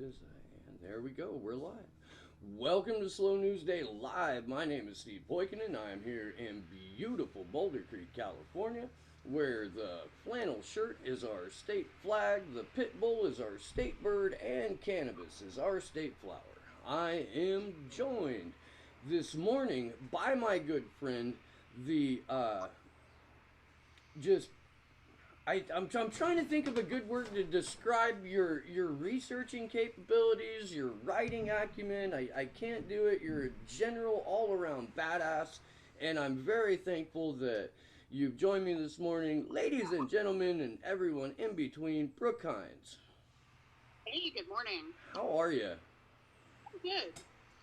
And there we go, we're live. Welcome to Slow News Day Live. My name is Steve Poikinen. I am here in beautiful Boulder Creek, California, where the flannel shirt is our state flag, the pit bull is our state bird, and cannabis is our state flower. I am joined this morning by my good friend, the just I'm trying to think of a good word to describe your researching capabilities, your writing acumen. I can't do it. You're a general all around badass, and I'm very thankful that you've joined me this morning, ladies and gentlemen, and everyone in between. Brook Hines, Hey, good morning. how are you? I'm good.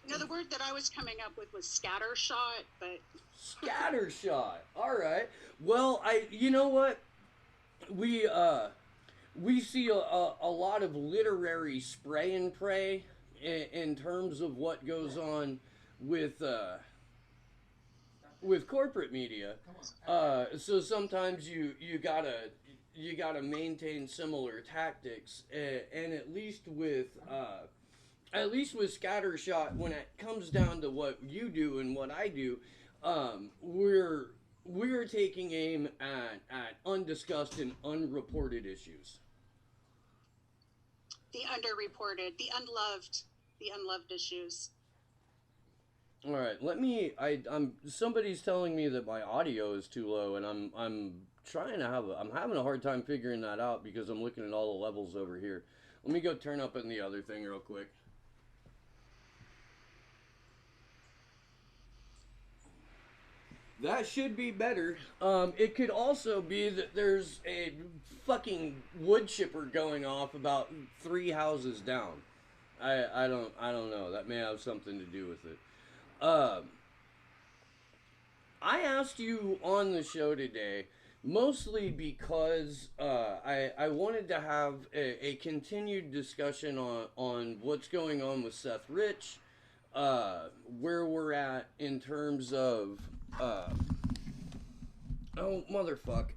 You know, the word that I was coming up with was scattershot, but Scattershot. All right. Well, you know what? we uh we see a lot of literary spray and pray in terms of what goes on with corporate media. So sometimes you gotta maintain similar tactics, and at least with scattershot, when it comes down to what you do and what I do, we're taking aim at undiscussed and unreported issues. the underreported, the unloved issues. All right, I'm somebody's telling me that my audio is too low, and I'm having a hard time figuring that out because I'm looking at all the levels over here. Let me go turn up in the other thing real quick. That should be better. It could also be that there's a fucking wood chipper going off about 3 houses down. I don't know. That may have something to do with it. Um, I asked you on the show today mostly because I wanted to have a continued discussion on what's going on with Seth Rich, where we're at in terms of uh, oh motherfuck,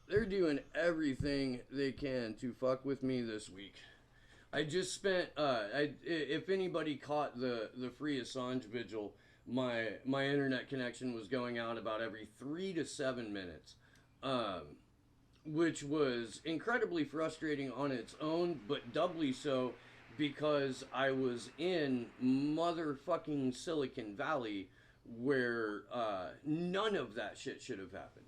they're doing everything they can to fuck with me this week. I just spent. If anybody caught the free Assange vigil, my internet connection was going out about every 3 to 7 minutes, um, which was incredibly frustrating on its own, but doubly so because I was in motherfucking Silicon Valley, where none of that shit should have happened.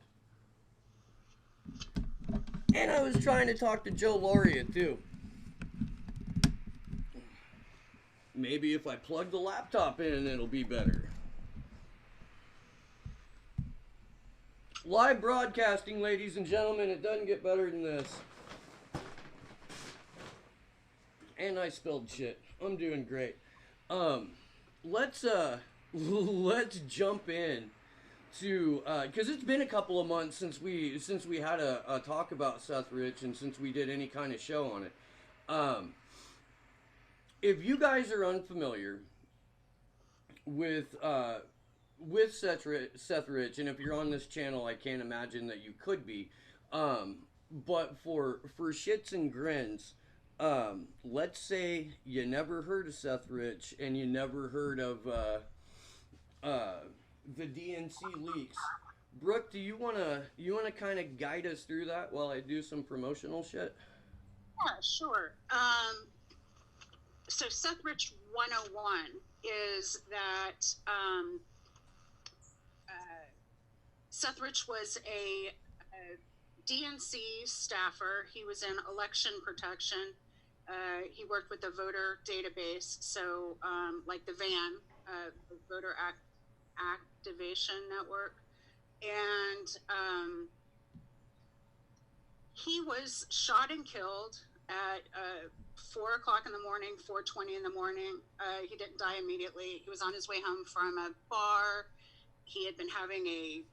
And I was trying to talk to Joe Lauria too. Maybe if I plug the laptop in, it'll be better. Live broadcasting, ladies and gentlemen. It doesn't get better than this. And I spilled shit. I'm doing great. Um, let's let's jump in to because it's been a couple of months since we had a talk about Seth Rich, and since we did any kind of show on it. Um, if you guys are unfamiliar with Seth Rich, and if you're on this channel, I can't imagine that you could be. But for shits and grins, let's say you never heard of Seth Rich and you never heard of the DNC leaks. Brooke, do you wanna kind of guide us through that while I do some promotional shit? Yeah, sure. So Seth Rich 101 is that Seth Rich was a DNC staffer. He was in election protection. He worked with the voter database, so like the VAN, the Voter Activation Network, and he was shot and killed at 4 o'clock in the morning, 4:20 in the morning. He didn't die immediately. He was on his way home from a bar. He had been having a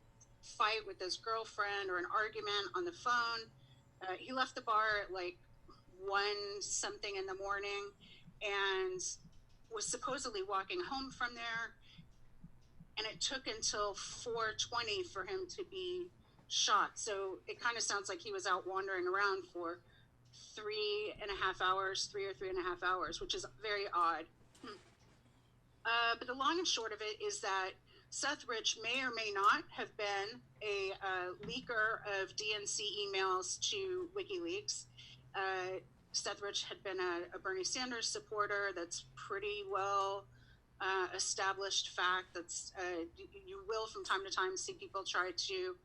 fight with his girlfriend or an argument on the phone. He left the bar at like 1 something in the morning and was supposedly walking home from there. And it took until 4:20 for him to be shot. So it kind of sounds like he was out wandering around for 3.5 hours, 3 or 3.5 hours, which is very odd. But the long and short of it is that Seth Rich may or may not have been a leaker of DNC emails to WikiLeaks. Seth Rich had been a Bernie Sanders supporter. That's pretty well established fact. That's you will from time to time see people try to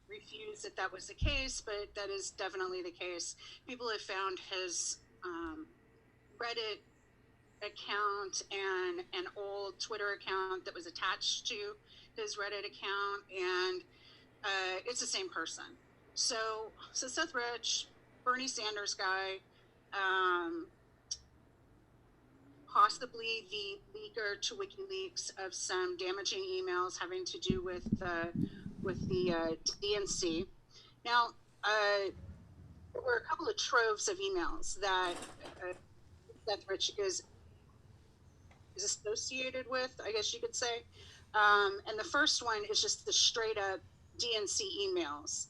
refuse that was the case, but that is definitely the case. People have found his Reddit account and an old Twitter account that was attached to his Reddit account, and it's the same person. So Seth Rich, Bernie Sanders guy, possibly the leaker to WikiLeaks of some damaging emails having to do with the DNC. Now, there were a couple of troves of emails that Seth Rich is associated with, I guess you could say. And the first one is just the straight up DNC emails.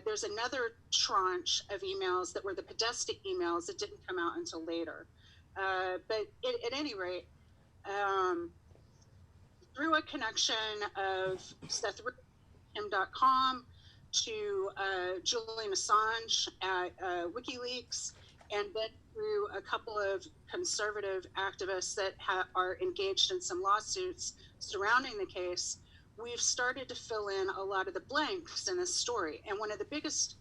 There's another tranche of emails that were the Podesta emails that didn't come out until later. But at any rate, through a connection of SethRich.com to Julian Assange at WikiLeaks, and then through a couple of conservative activists that are engaged in some lawsuits surrounding the case, we've started to fill in a lot of the blanks in this story. And one of the biggest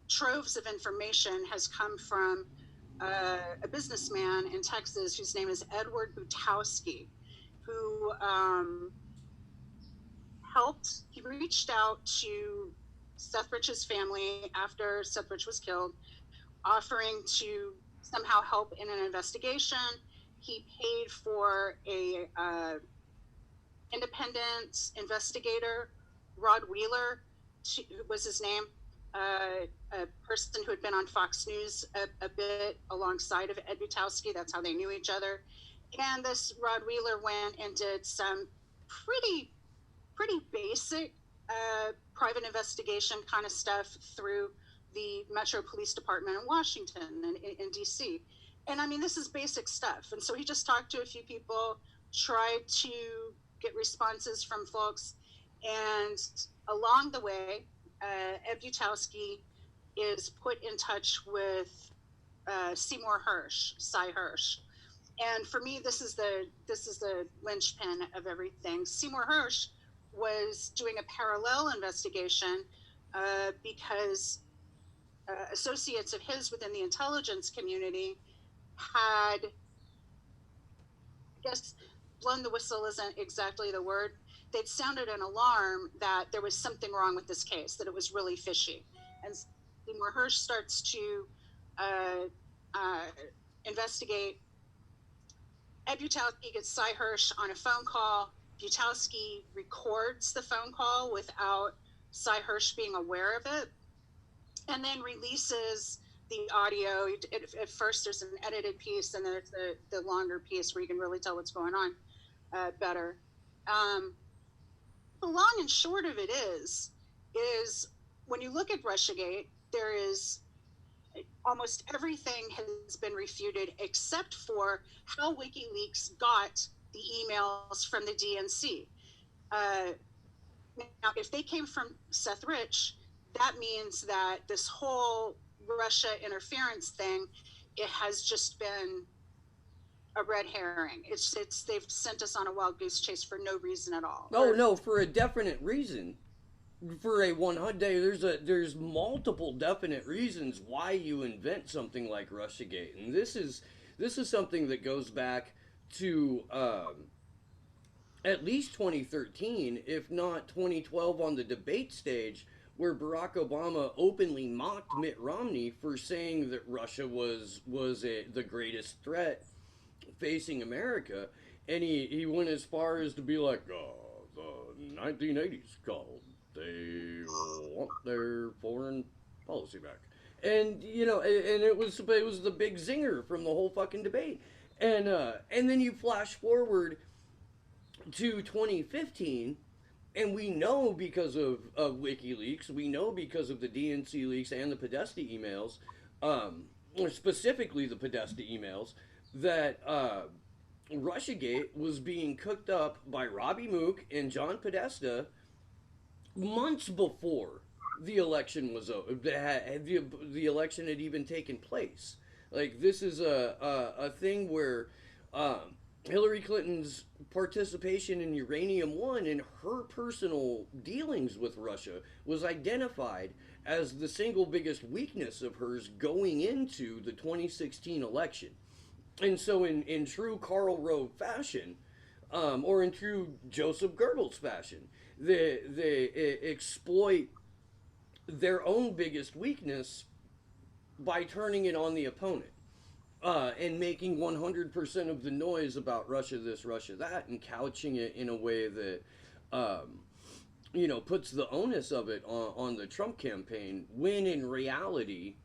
troves of information has come from a businessman in Texas whose name is Edward Butowski, who he reached out to Seth Rich's family after Seth Rich was killed, offering to somehow help in an investigation. He paid for a independent investigator, Rod Wheeler was his name, a person who had been on Fox News a bit alongside of Ed Butowski. That's how they knew each other. And this Rod Wheeler went and did some pretty basic private investigation kind of stuff through the Metro Police Department in Washington and in DC. And I mean, this is basic stuff. And so he just talked to a few people, tried to get responses from folks. And along the way, Ed Butowski is put in touch with Seymour Hersh, Cy Hersh. And for me, this is the linchpin of everything. Seymour Hersh was doing a parallel investigation because associates of his within the intelligence community had, I guess, blown the whistle isn't exactly the word. They'd sounded an alarm that there was something wrong with this case, that it was really fishy. And Seymour Hersh starts to investigate. Ed Butowski gets Cy Hersh on a phone call. Butowski records the phone call without Cy Hersh being aware of it, and then releases the audio. At first, there's an edited piece, and then there's the longer piece where you can really tell what's going on better. The long and short of it is when you look at Russiagate, there is almost everything has been refuted except for how WikiLeaks got the emails from the DNC. Now, if they came from Seth Rich, that means that this whole Russia interference thing, it has just been a red herring. They've sent us on a wild goose chase for no reason at all. Oh no, for a definite reason. For a 100 day, there's multiple definite reasons why you invent something like Russiagate, and this is something that goes back to at least 2013, if not 2012, on the debate stage, where Barack Obama openly mocked Mitt Romney for saying that Russia was the greatest threat facing America, and he went as far as to be like, the 1980s called. They want their foreign policy back, and and it was the big zinger from the whole fucking debate, and then you flash forward to 2015. And we know because of WikiLeaks, we know because of the DNC leaks and the Podesta emails, or specifically the Podesta emails, that Russiagate was being cooked up by Robbie Mook and John Podesta months before the election was over. The election had even taken place. Like, this is a thing where Hillary Clinton's participation in Uranium One and her personal dealings with Russia was identified as the single biggest weakness of hers going into the 2016 election. And so, in true Karl Rove fashion, or in true Joseph Goebbels fashion, they exploit their own biggest weakness by turning it on the opponent. And making 100% of the noise about Russia this, Russia that, and couching it in a way that, puts the onus of it on the Trump campaign, when in reality,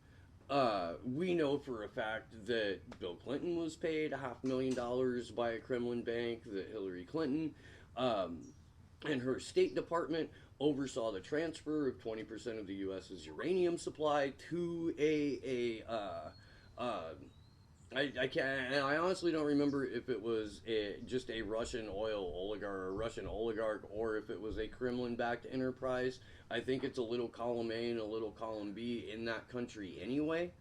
we know for a fact that Bill Clinton was paid $500,000 by a Kremlin bank, that Hillary Clinton and her State Department oversaw the transfer of 20% of the U.S.'s uranium supply to I can't. I honestly don't remember if it was just a Russian oil oligarch or a Russian oligarch, or if it was a Kremlin-backed enterprise. I think it's a little column A and a little column B in that country anyway.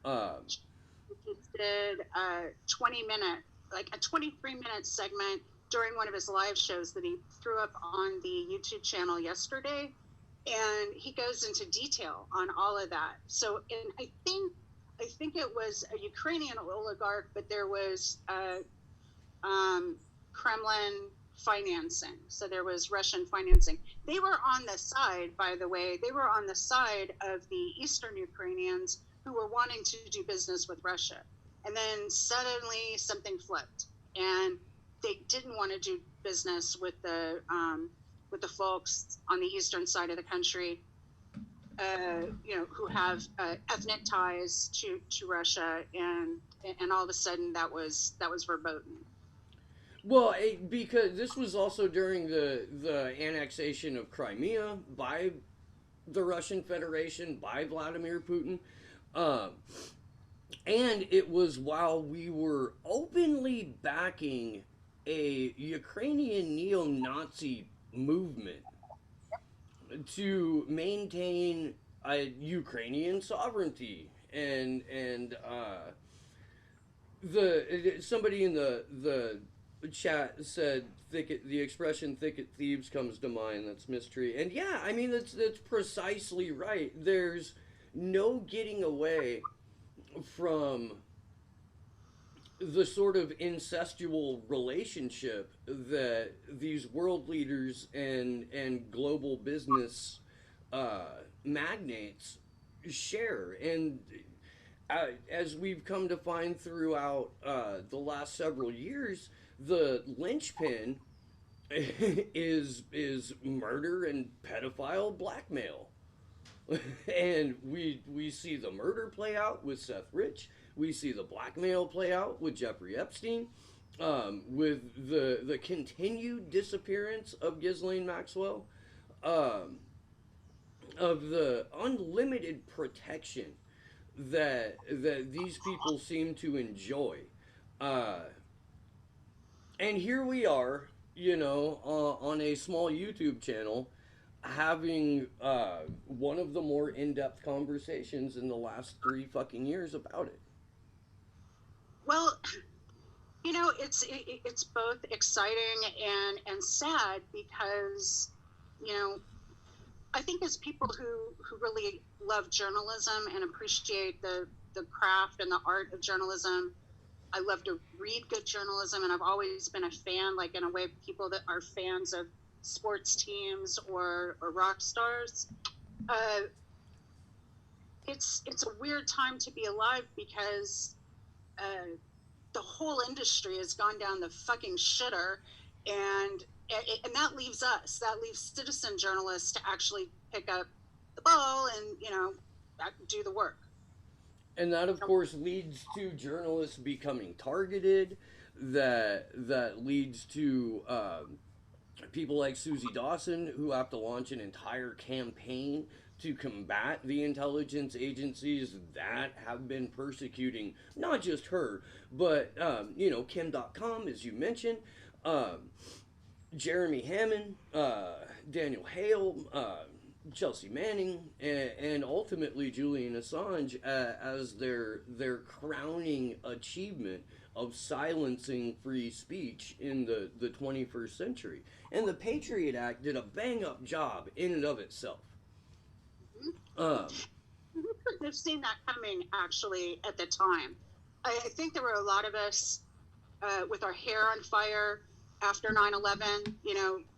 He did a 20-minute, like a 23-minute segment during one of his live shows that he threw up on the YouTube channel yesterday, and he goes into detail on all of that. So, and I think it was a Ukrainian oligarch, but there was Kremlin financing. So there was Russian financing. They were on the side, by the way, they were on the side of the Eastern Ukrainians who were wanting to do business with Russia. And then suddenly something flipped, and they didn't want to do business with the folks on the eastern side of the country, who have ethnic ties to Russia, and all of a sudden that was verboten. Well, because this was also during the annexation of Crimea by the Russian Federation, by Vladimir Putin. And it was while we were openly backing a Ukrainian neo-Nazi movement to maintain Ukrainian sovereignty, and somebody in the chat said the expression "thicket thieves" comes to mind. That's mystery, and yeah, I mean that's precisely right. There's no getting away from the sort of incestual relationship that these world leaders and global business magnates share. And as we've come to find throughout the last several years, the linchpin is murder and pedophile blackmail. And we see the murder play out with Seth Rich. We see the blackmail play out with Jeffrey Epstein, with the continued disappearance of Ghislaine Maxwell, of the unlimited protection that these people seem to enjoy. And here we are, on a small YouTube channel, having one of the more in-depth conversations in the last 3 fucking years about it. Well, it's both exciting and sad, because, I think as people who really love journalism and appreciate the craft and the art of journalism, I love to read good journalism, and I've always been a fan, like in a way, people that are fans of sports teams or rock stars. It's a weird time to be alive, because the whole industry has gone down the fucking shitter, and that leaves citizen journalists to actually pick up the ball and do the work. And that, of course, leads to journalists becoming targeted. that leads to people like Susie Dawson who have to launch an entire campaign to combat the intelligence agencies that have been persecuting not just her, but Kim.com, as you mentioned, um, Jeremy Hammond, Daniel Hale, Chelsea Manning, and ultimately Julian Assange as their crowning achievement of silencing free speech in the 21st century. And the Patriot Act did a bang up job in and of itself. Um, We couldn't have seen that coming actually at the time. I think there were a lot of us with our hair on fire after 9/11,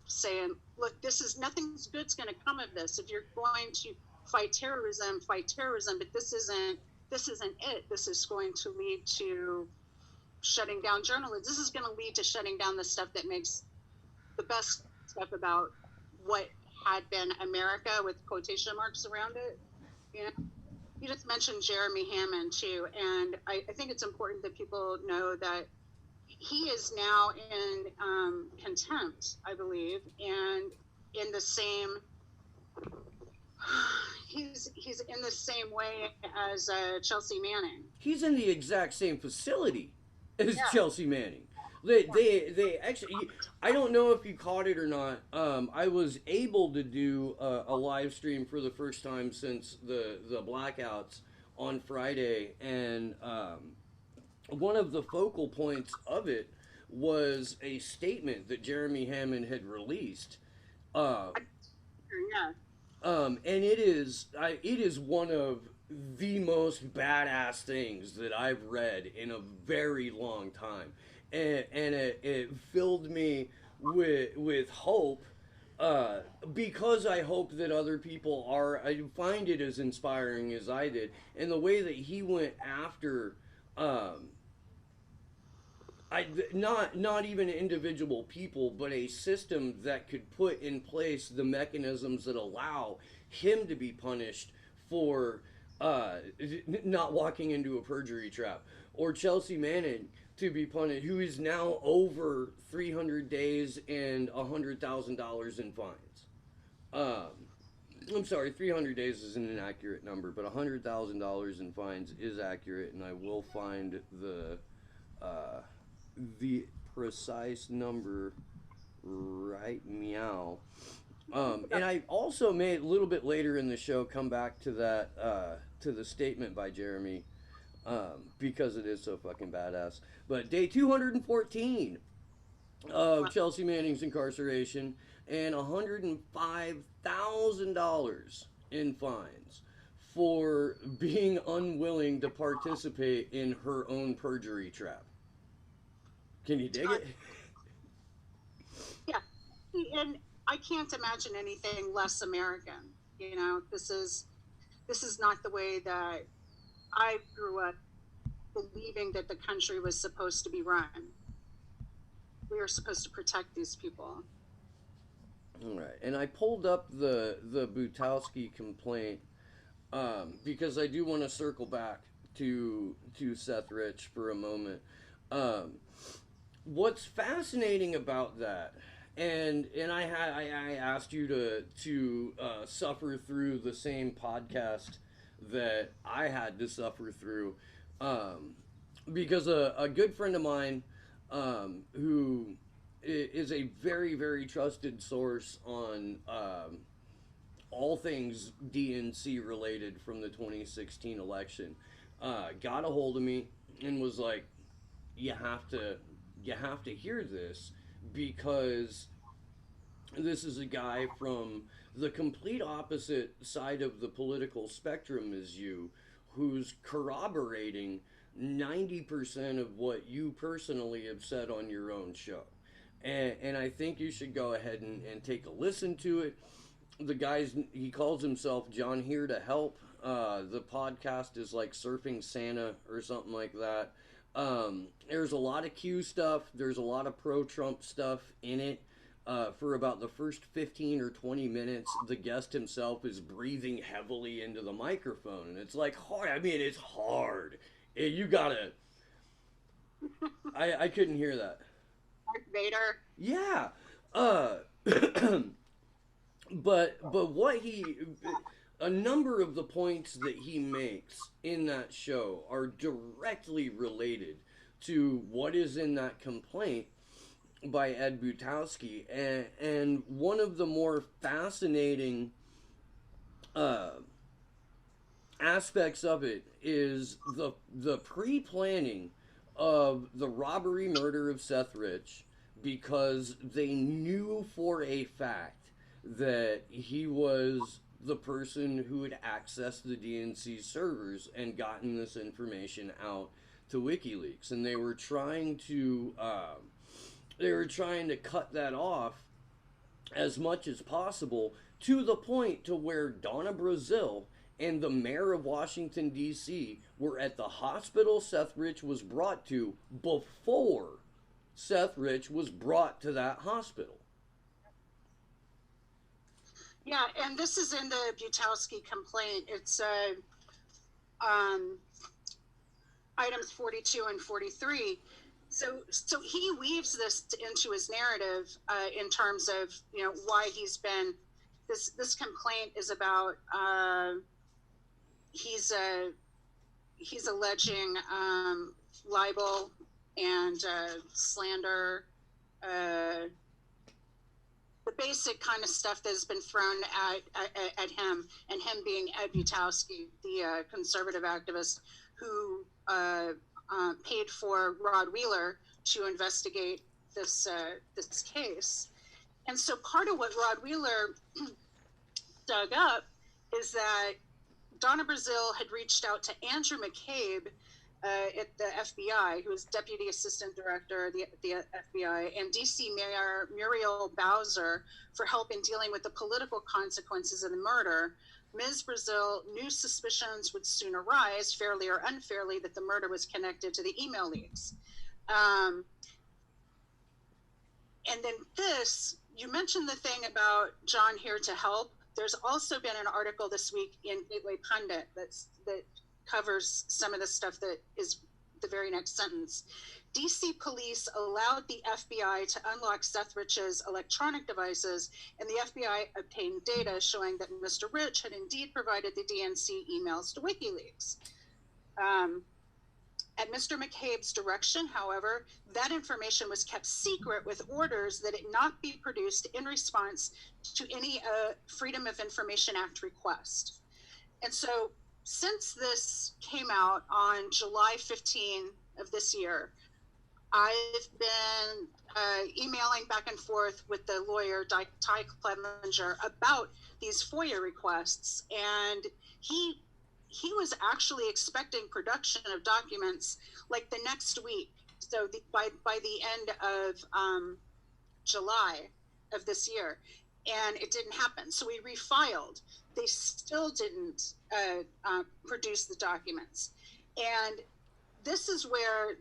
saying, look, this is nothing's good's going to come of this. If you're going to fight terrorism, but this isn't it. This is going to lead to shutting down journalism. This is going to lead to shutting down the stuff that makes the best stuff about what had been America with quotation marks around it. You know, you just mentioned Jeremy Hammond too, and I think it's important that people know that he is now in contempt, I believe, and in the same. He's in the same way as Chelsea Manning. he's in the exact same facility as Yeah. Chelsea Manning. They actually, I don't know if you caught it or not. I was able to do a live stream for the first time since the blackouts on Friday, and one of the focal points of it was a statement that Jeremy Hammond had released. Uh, Yeah. and it is one of the most badass things that I've read in a very long time, and it filled me with hope, because I hope that other people are. I find it as inspiring as I did, and the way that he went after. Not even individual people, but a system that could put in place the mechanisms that allow him to be punished for not walking into a perjury trap, or Chelsea Manning to be punished, who is now over 300 days and $100,000 in fines. I'm sorry, 300 days is an inaccurate number, but $100,000 in fines is accurate, and I will find the precise number right meow. And I also made a little bit later in the show come back to that to the statement by Jeremy, because it is so fucking badass. But day 214 of Chelsea Manning's incarceration and $105,000 in fines for being unwilling to participate in her own perjury trap. Can you dig it? Yeah, and I can't imagine anything less American. This is not the way that I grew up believing that the country was supposed to be run. We are supposed to protect these people. All right, and I pulled up the Butowski complaint, because I do want to circle back to Seth Rich for a moment. What's fascinating about that, and I asked you to suffer through the same podcast that I had to suffer through, because a good friend of mine, who is a very, very trusted source on all things DNC related from the 2016 election, got a hold of me and was like, you have to hear this, because this is a guy from the complete opposite side of the political spectrum as you, who's corroborating 90% of what you personally have said on your own show. And I think you should go ahead and take a listen to it. He calls himself John Here to Help. The podcast is like Surfing Santa or something like that. There's a lot of Q stuff. There's a lot of pro-Trump stuff in it. For about the first 15 or 20 minutes, the guest himself is breathing heavily into the microphone. And it's like hard. I mean, it's hard. You gotta... I couldn't hear that. Darth Vader. Yeah. Uh, but what he, a number of the points that he makes in that show are directly related to what is in that complaint by Ed Butowski, and one of the more fascinating uh, aspects of it is the pre-planning of the robbery murder of Seth Rich, because they knew for a fact that he was the person who had accessed the DNC servers and gotten this information out to WikiLeaks, and they were trying to cut that off as much as possible, to the point to where Donna Brazil and the mayor of Washington D.C. were at the hospital Seth Rich was brought to before Seth Rich was brought to that hospital. Yeah, and this is in the Butowski complaint. It's um, items 42 and 43. So he weaves this into his narrative in terms of, you know, why he's been. This complaint is about he's alleging libel and slander, the basic kind of stuff that has been thrown at him, and him being Ed Butowski, the conservative activist who paid for Rod Wheeler to investigate this case. And so part of what Rod Wheeler dug up is that Donna Brazil had reached out to Andrew McCabe at the FBI, who is Deputy Assistant Director of the FBI, and DC Mayor Muriel Bowser for help in dealing with the political consequences of the murder. Ms. Brazil knew suspicions would soon arise, fairly or unfairly, that the murder was connected to the email leaks. And then this, you mentioned the thing about John Here to Help. There's also been an article this week in Gateway Pundit that covers some of the stuff that is the very next sentence. DC police allowed the FBI to unlock Seth Rich's electronic devices, and the FBI obtained data showing that Mr. Rich had indeed provided the DNC emails to WikiLeaks. At Mr. McCabe's direction, however, that information was kept secret with orders that it not be produced in response to any Freedom of Information Act request. And so since this came out on July 15 of this year, I've been emailing back and forth with the lawyer, Ty Clevenger, about these FOIA requests. And he was actually expecting production of documents like the next week. So by the end of July of this year, and it didn't happen. So we refiled. They still didn't produce the documents, and this is where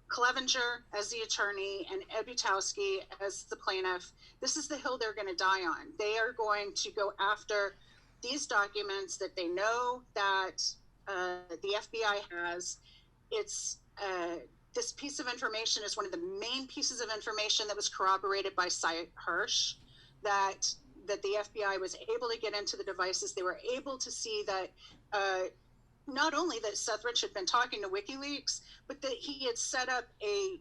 Clevenger as the attorney and Ed Butowski as the plaintiff, this is the hill they're going to die on. They are going to go after these documents that they know that the FBI has. It's this piece of information is one of the main pieces of information that was corroborated by Cy Hirsch, that the FBI was able to get into the devices. They were able to see that not only that Seth Rich had been talking to WikiLeaks, but that he had set up a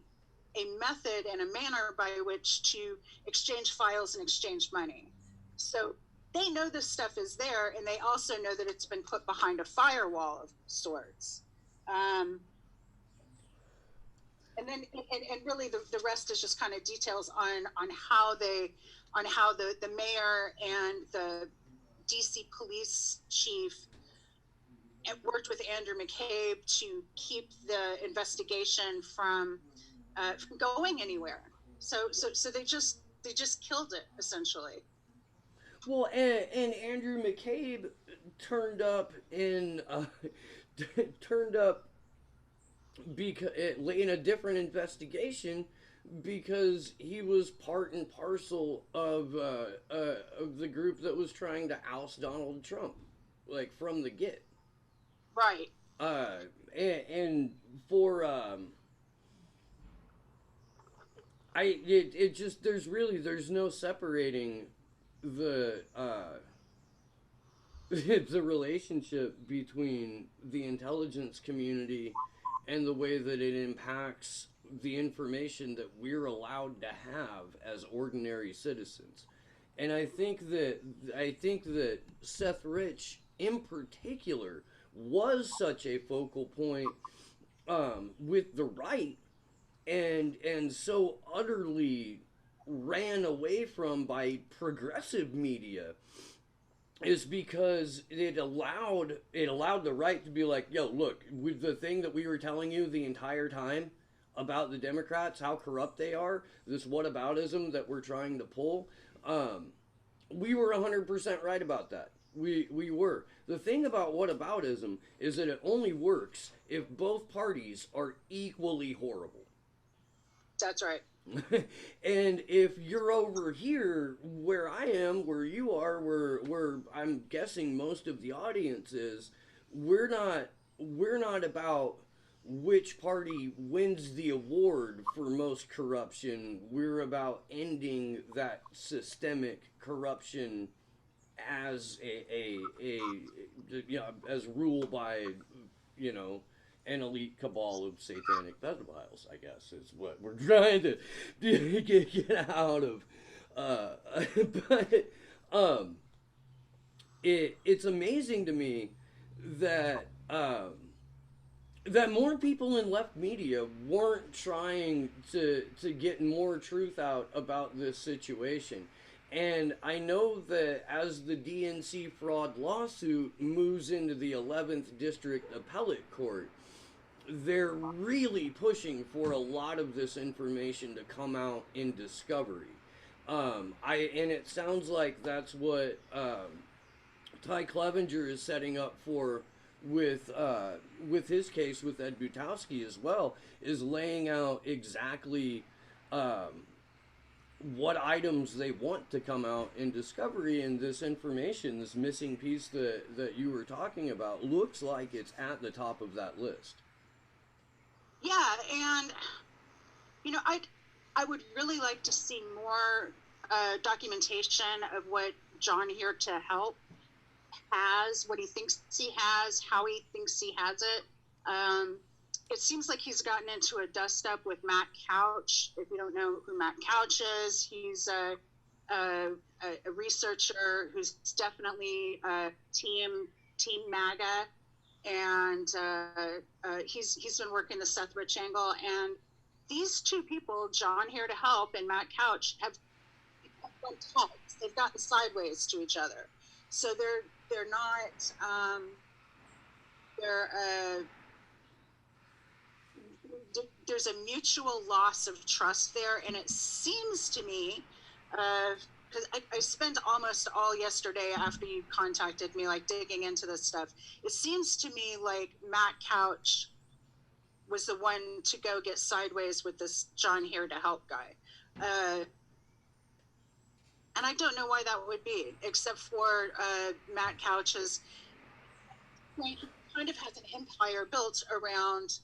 method and a manner by which to exchange files and exchange money. So they know this stuff is there, and they also know that it's been put behind a firewall of sorts. And then, and really, the rest is just kind of details on how the mayor and the DC police chief worked with Andrew McCabe to keep the investigation from going anywhere. So they just killed it, essentially. Well, and Andrew McCabe turned up in in a different investigation, because he was part and parcel of the group that was trying to oust Donald Trump, like from the get. Right. and for it just there's no separating the the relationship between the intelligence community and the way that it impacts the information that we're allowed to have as ordinary citizens. And I think that Seth Rich in particular was such a focal point with the right, and so utterly ran away from by progressive media, is because it allowed the right to be like, yo, look, with the thing that we were telling you the entire time about the Democrats, how corrupt they are, this whataboutism that we're trying to pull, we were 100% right about that. We were. The thing about whataboutism is that it only works if both parties are equally horrible. That's right. And if you're over here where I am, where you are, where I'm guessing most of the audience is, we're not about which party wins the award for most corruption. We're about ending that systemic corruption as as ruled by, you know, an elite cabal of satanic pedophiles, I guess, is what we're trying to get out of. But it's amazing to me that that more people in left media weren't trying to get more truth out about this situation. And I know that as the DNC fraud lawsuit moves into the 11th District Appellate Court, they're really pushing for a lot of this information to come out in discovery. And it sounds like that's what Ty Clevenger is setting up for with his case with Ed Butowski as well, is laying out exactly what items they want to come out in discovery. And this information, this missing piece that you were talking about, looks like it's at the top of that list. Yeah, and I would really like to see more documentation of what John Here to Help has, what he thinks he has, how he thinks he has it. It seems like he's gotten into a dust up with Matt Couch. If you don't know who Matt Couch is, he's a researcher who's definitely team MAGA, and he's been working the Seth Rich angle. And these two people, John Here to Help and Matt Couch, have become talks. They've gotten sideways to each other, so they're not there's a mutual loss of trust there. And it seems to me, because I spent almost all yesterday after you contacted me, like, digging into this stuff. It seems to me like Matt Couch was the one to go get sideways with this John Here to Help guy. And I don't know why that would be, except for Matt Couch's, he kind of has an empire built around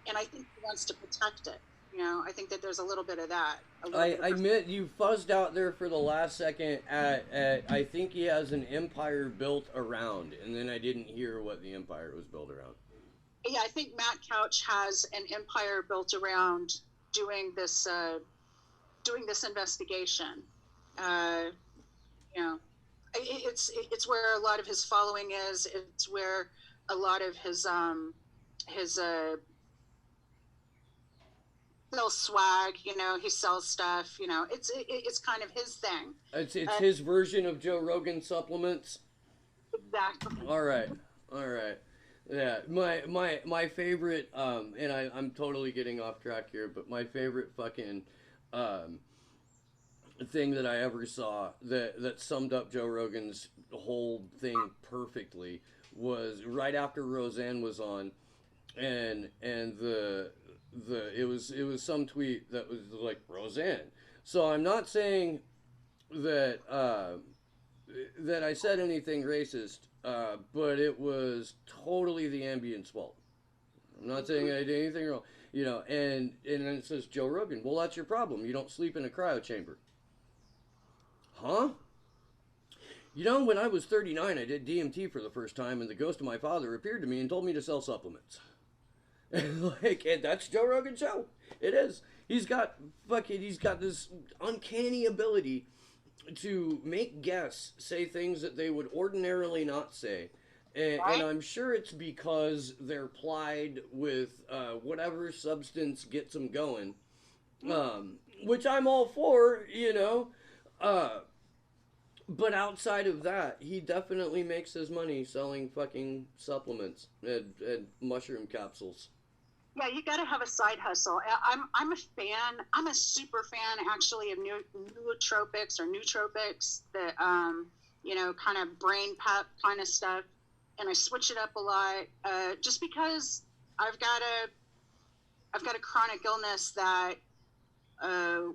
and I think he wants to protect it. I think that there's a little bit of that. I admit you fuzzed out there for the last second at I think he has an empire built around, and then I didn't hear what the empire was built around. Yeah, I think Matt Couch has an empire built around doing this investigation. It's where a lot of his following is. It's where a lot of his sells swag. He sells stuff. It's kind of his thing. It's his version of Joe Rogan supplements. Exactly. All right. Yeah, my favorite, and I'm totally getting off track here, but my favorite fucking thing that I ever saw that summed up Joe Rogan's whole thing perfectly was right after Roseanne was on, and it was some tweet that was like, Roseanne. So I'm not saying that that I said anything racist but it was totally the ambience fault. I'm not saying I did anything wrong, you know. And then it says Joe Rogan. Well, that's your problem. You don't sleep in a cryo chamber, huh? You know, when I was 39, I did DMT for the first time, and the ghost of my father appeared to me and told me to sell supplements. And that's Joe Rogan's show. It is. He's got this uncanny ability to make guests say things that they would ordinarily not say. And Right? I'm sure it's because they're plied with whatever substance gets them going, which I'm all for, you know. Uh, but outside of that, he definitely makes his money selling fucking supplements and mushroom capsules. Yeah, you got to have a side hustle. I'm a fan. I'm a super fan, actually, of nootropics or nootropics, that kind of brain pep kind of stuff. And I switch it up a lot, just because I've got a I've got a chronic illness that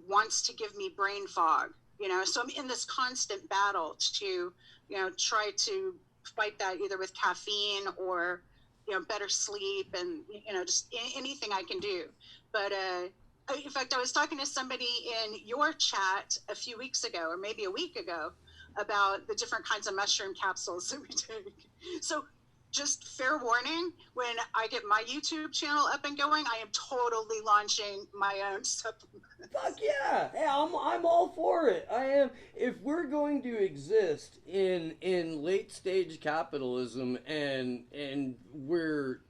wants to give me brain fog. So I'm in this constant battle to try to fight that, either with caffeine or better sleep, and just anything I can do. But in fact, I was talking to somebody in your chat a few weeks ago, or maybe a week ago, about the different kinds of mushroom capsules that we take. So just fair warning, when I get my YouTube channel up and going, I am totally launching my own supplement. Fuck yeah! Hey, I'm all for it. I am. If we're going to exist in late stage capitalism, and we're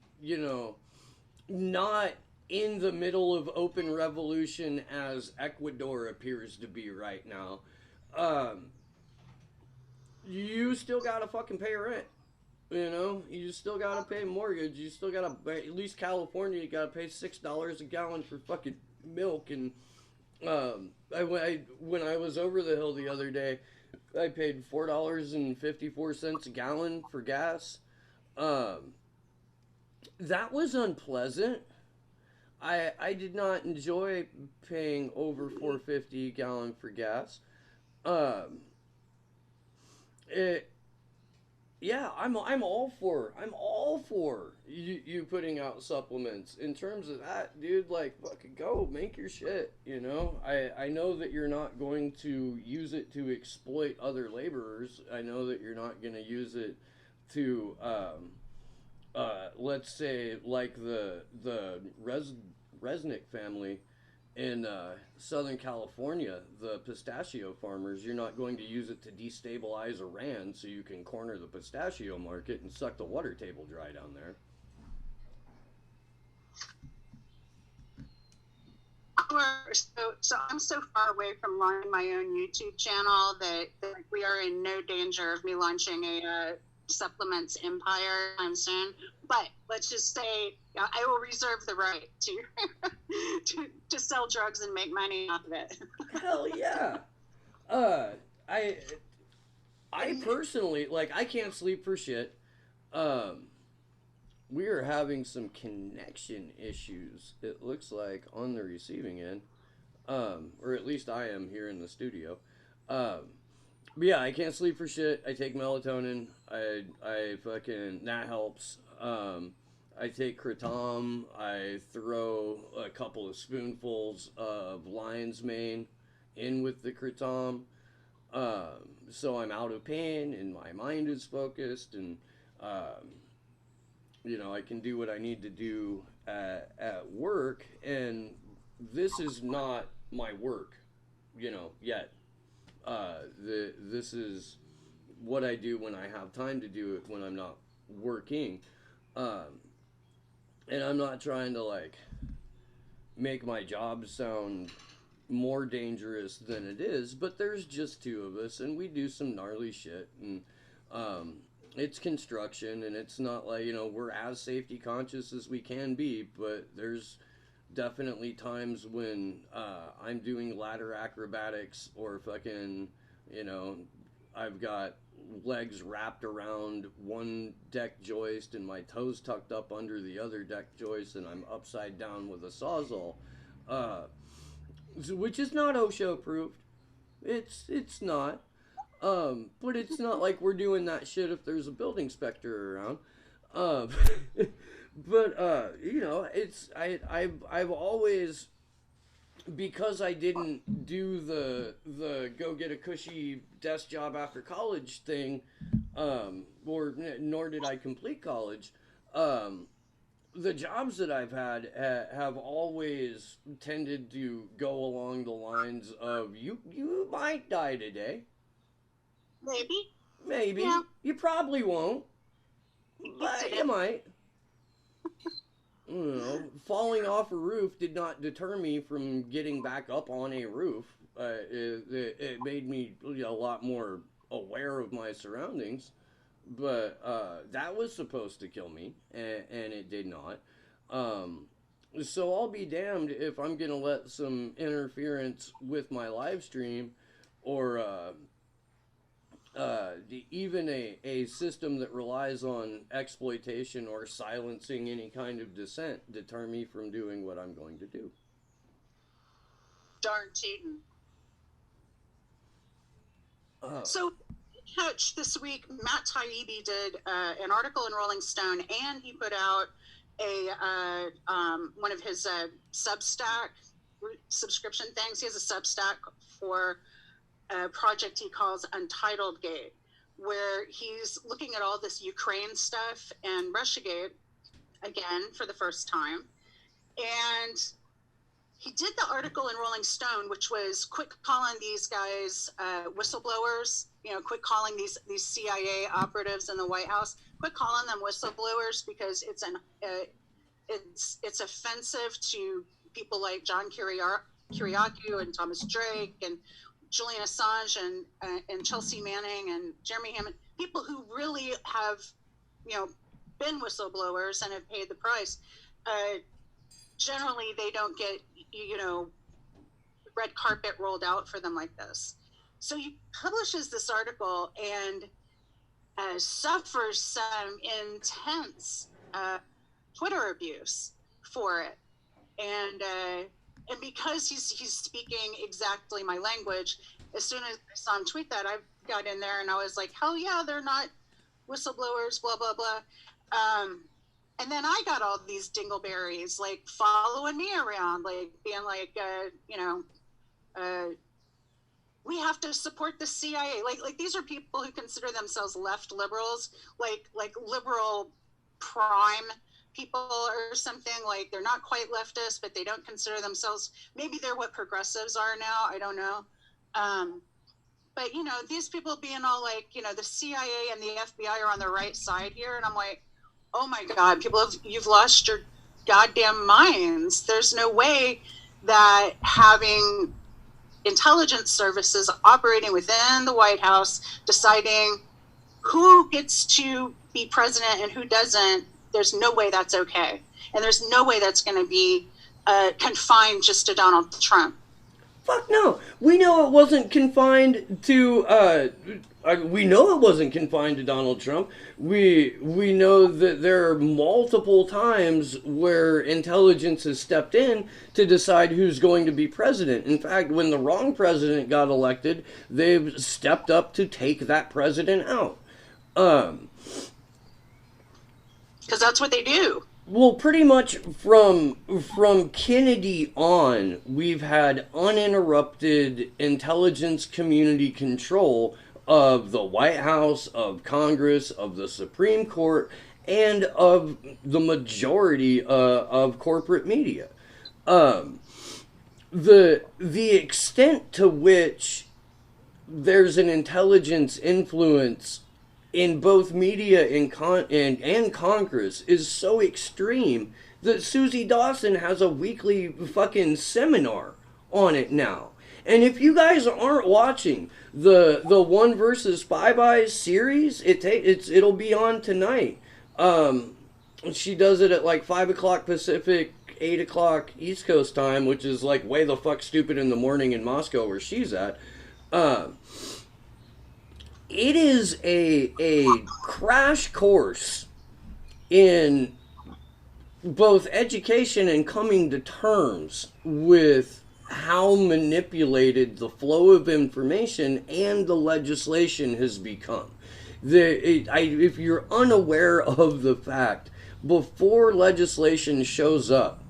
not in the middle of open revolution as Ecuador appears to be right now, um, you still gotta fucking pay rent. You still gotta pay mortgage. You still gotta, at least California, you gotta pay $6 a gallon for fucking milk. And when I was over the hill the other day, I paid $4.54 a gallon for gas. Um, that was unpleasant. I did not enjoy paying over 4.50 a gallon for gas. Um, it Yeah, I'm all for you putting out supplements. In terms of that, dude, like, fucking go make your shit. I know that you're not going to use it to exploit other laborers. I know that you're not going to use it to let's say, like the Resnick family in Southern California, the pistachio farmers. You're not going to use it to destabilize Iran so you can corner the pistachio market and suck the water table dry down there. So I'm so far away from launching my own YouTube channel that we are in no danger of me launching a supplements empire time soon. But let's just say, I will reserve the right to, to sell drugs and make money off of it. Hell yeah. Uh, I I personally, like, I can't sleep for shit. Um, we are having some connection issues, it looks like, on the receiving end. Or at least I am here in the studio. Um, but yeah, I can't sleep for shit. I take melatonin. I fucking, that helps. I take kratom. I throw a couple of spoonfuls of lion's mane in with the kratom. So I'm out of pain and my mind is focused, and I can do what I need to do at work. And this is not my work, yet. This is what I do when I have time to do it, when I'm not working. Um, and I'm not trying to, like, make my job sound more dangerous than it is, but there's just two of us and we do some gnarly shit. And it's construction, and it's not like, we're as safety conscious as we can be, but there's definitely times when I'm doing ladder acrobatics, or fucking, I've got legs wrapped around one deck joist and my toes tucked up under the other deck joist, and I'm upside down with a sawzall, which is not OSHA approved. It's not. But it's not like we're doing that shit if there's a building inspector around. Um, but you know, I've always, because I didn't do the go get a cushy desk job after college thing, or nor did I complete college. Um, the jobs that I've had have always tended to go along the lines of you might die today. Maybe. Maybe. Yeah. You probably won't, but you might. You know, falling off a roof did not deter me from getting back up on a roof. It made me a lot more aware of my surroundings. But that was supposed to kill me, and it did not. Um, so I'll be damned if I'm gonna let some interference with my live stream, or even a system that relies on exploitation or silencing any kind of dissent deter me from doing what I'm going to do. Darn cheating. So, catch this week, Matt Taibbi did an article in Rolling Stone, and he put out a one of his Substack subscription things. He has a Substack for a project he calls Untitled Gate, where he's looking at all this Ukraine stuff and Russiagate again for the first time. And he did the article in Rolling Stone, which was quick calling these guys whistleblowers, you know, quick calling these CIA operatives in the White House, quick calling them whistleblowers, because it's offensive to people like John Kiriakou and Thomas Drake and Julian Assange and Chelsea Manning and Jeremy Hammond, people who really have, you know, been whistleblowers and have paid the price. Generally, they don't get, you know, red carpet rolled out for them like this. So he publishes this article and suffers some intense Twitter abuse for it, and because he's speaking exactly my language, as soon as I saw him tweet that, I got in there and I was like, hell yeah, they're not whistleblowers, blah blah blah. And then I got all these dingleberries like following me around, like being like, you know, we have to support the CIA. Like these are people who consider themselves left liberals, like liberal prime people or something. Like they're not quite leftist, but they don't consider themselves. Maybe they're what progressives are now. I don't know. But you know, these people being all like, you know, the CIA and the FBI are on the right side here, and I'm like, oh my God, you've lost your goddamn minds. There's no way that having intelligence services operating within the White House, deciding who gets to be president and who doesn't, there's no way that's okay. And there's no way that's going to be confined just to Donald Trump. Fuck no. We know it wasn't confined to, we know it wasn't confined to Donald Trump. We know that there are multiple times where intelligence has stepped in to decide who's going to be president. In fact, when the wrong president got elected, they've stepped up to take that president out. Because that's what they do. Well, pretty much from Kennedy on, we've had uninterrupted intelligence community control of the White House, of Congress, of the Supreme Court, and of the majority of corporate media. The extent to which there's an intelligence influence in both media and Congress is so extreme that Susie Dawson has a weekly fucking seminar on it now. And if you guys aren't watching the One versus Five Eyes series, it'll be on tonight. She does it at like 5 o'clock Pacific, 8 o'clock East Coast time, which is like way the fuck stupid in the morning in Moscow where she's at. It is a crash course in both education and coming to terms with how manipulated the flow of information and the legislation has become. If you're unaware of the fact, before legislation shows up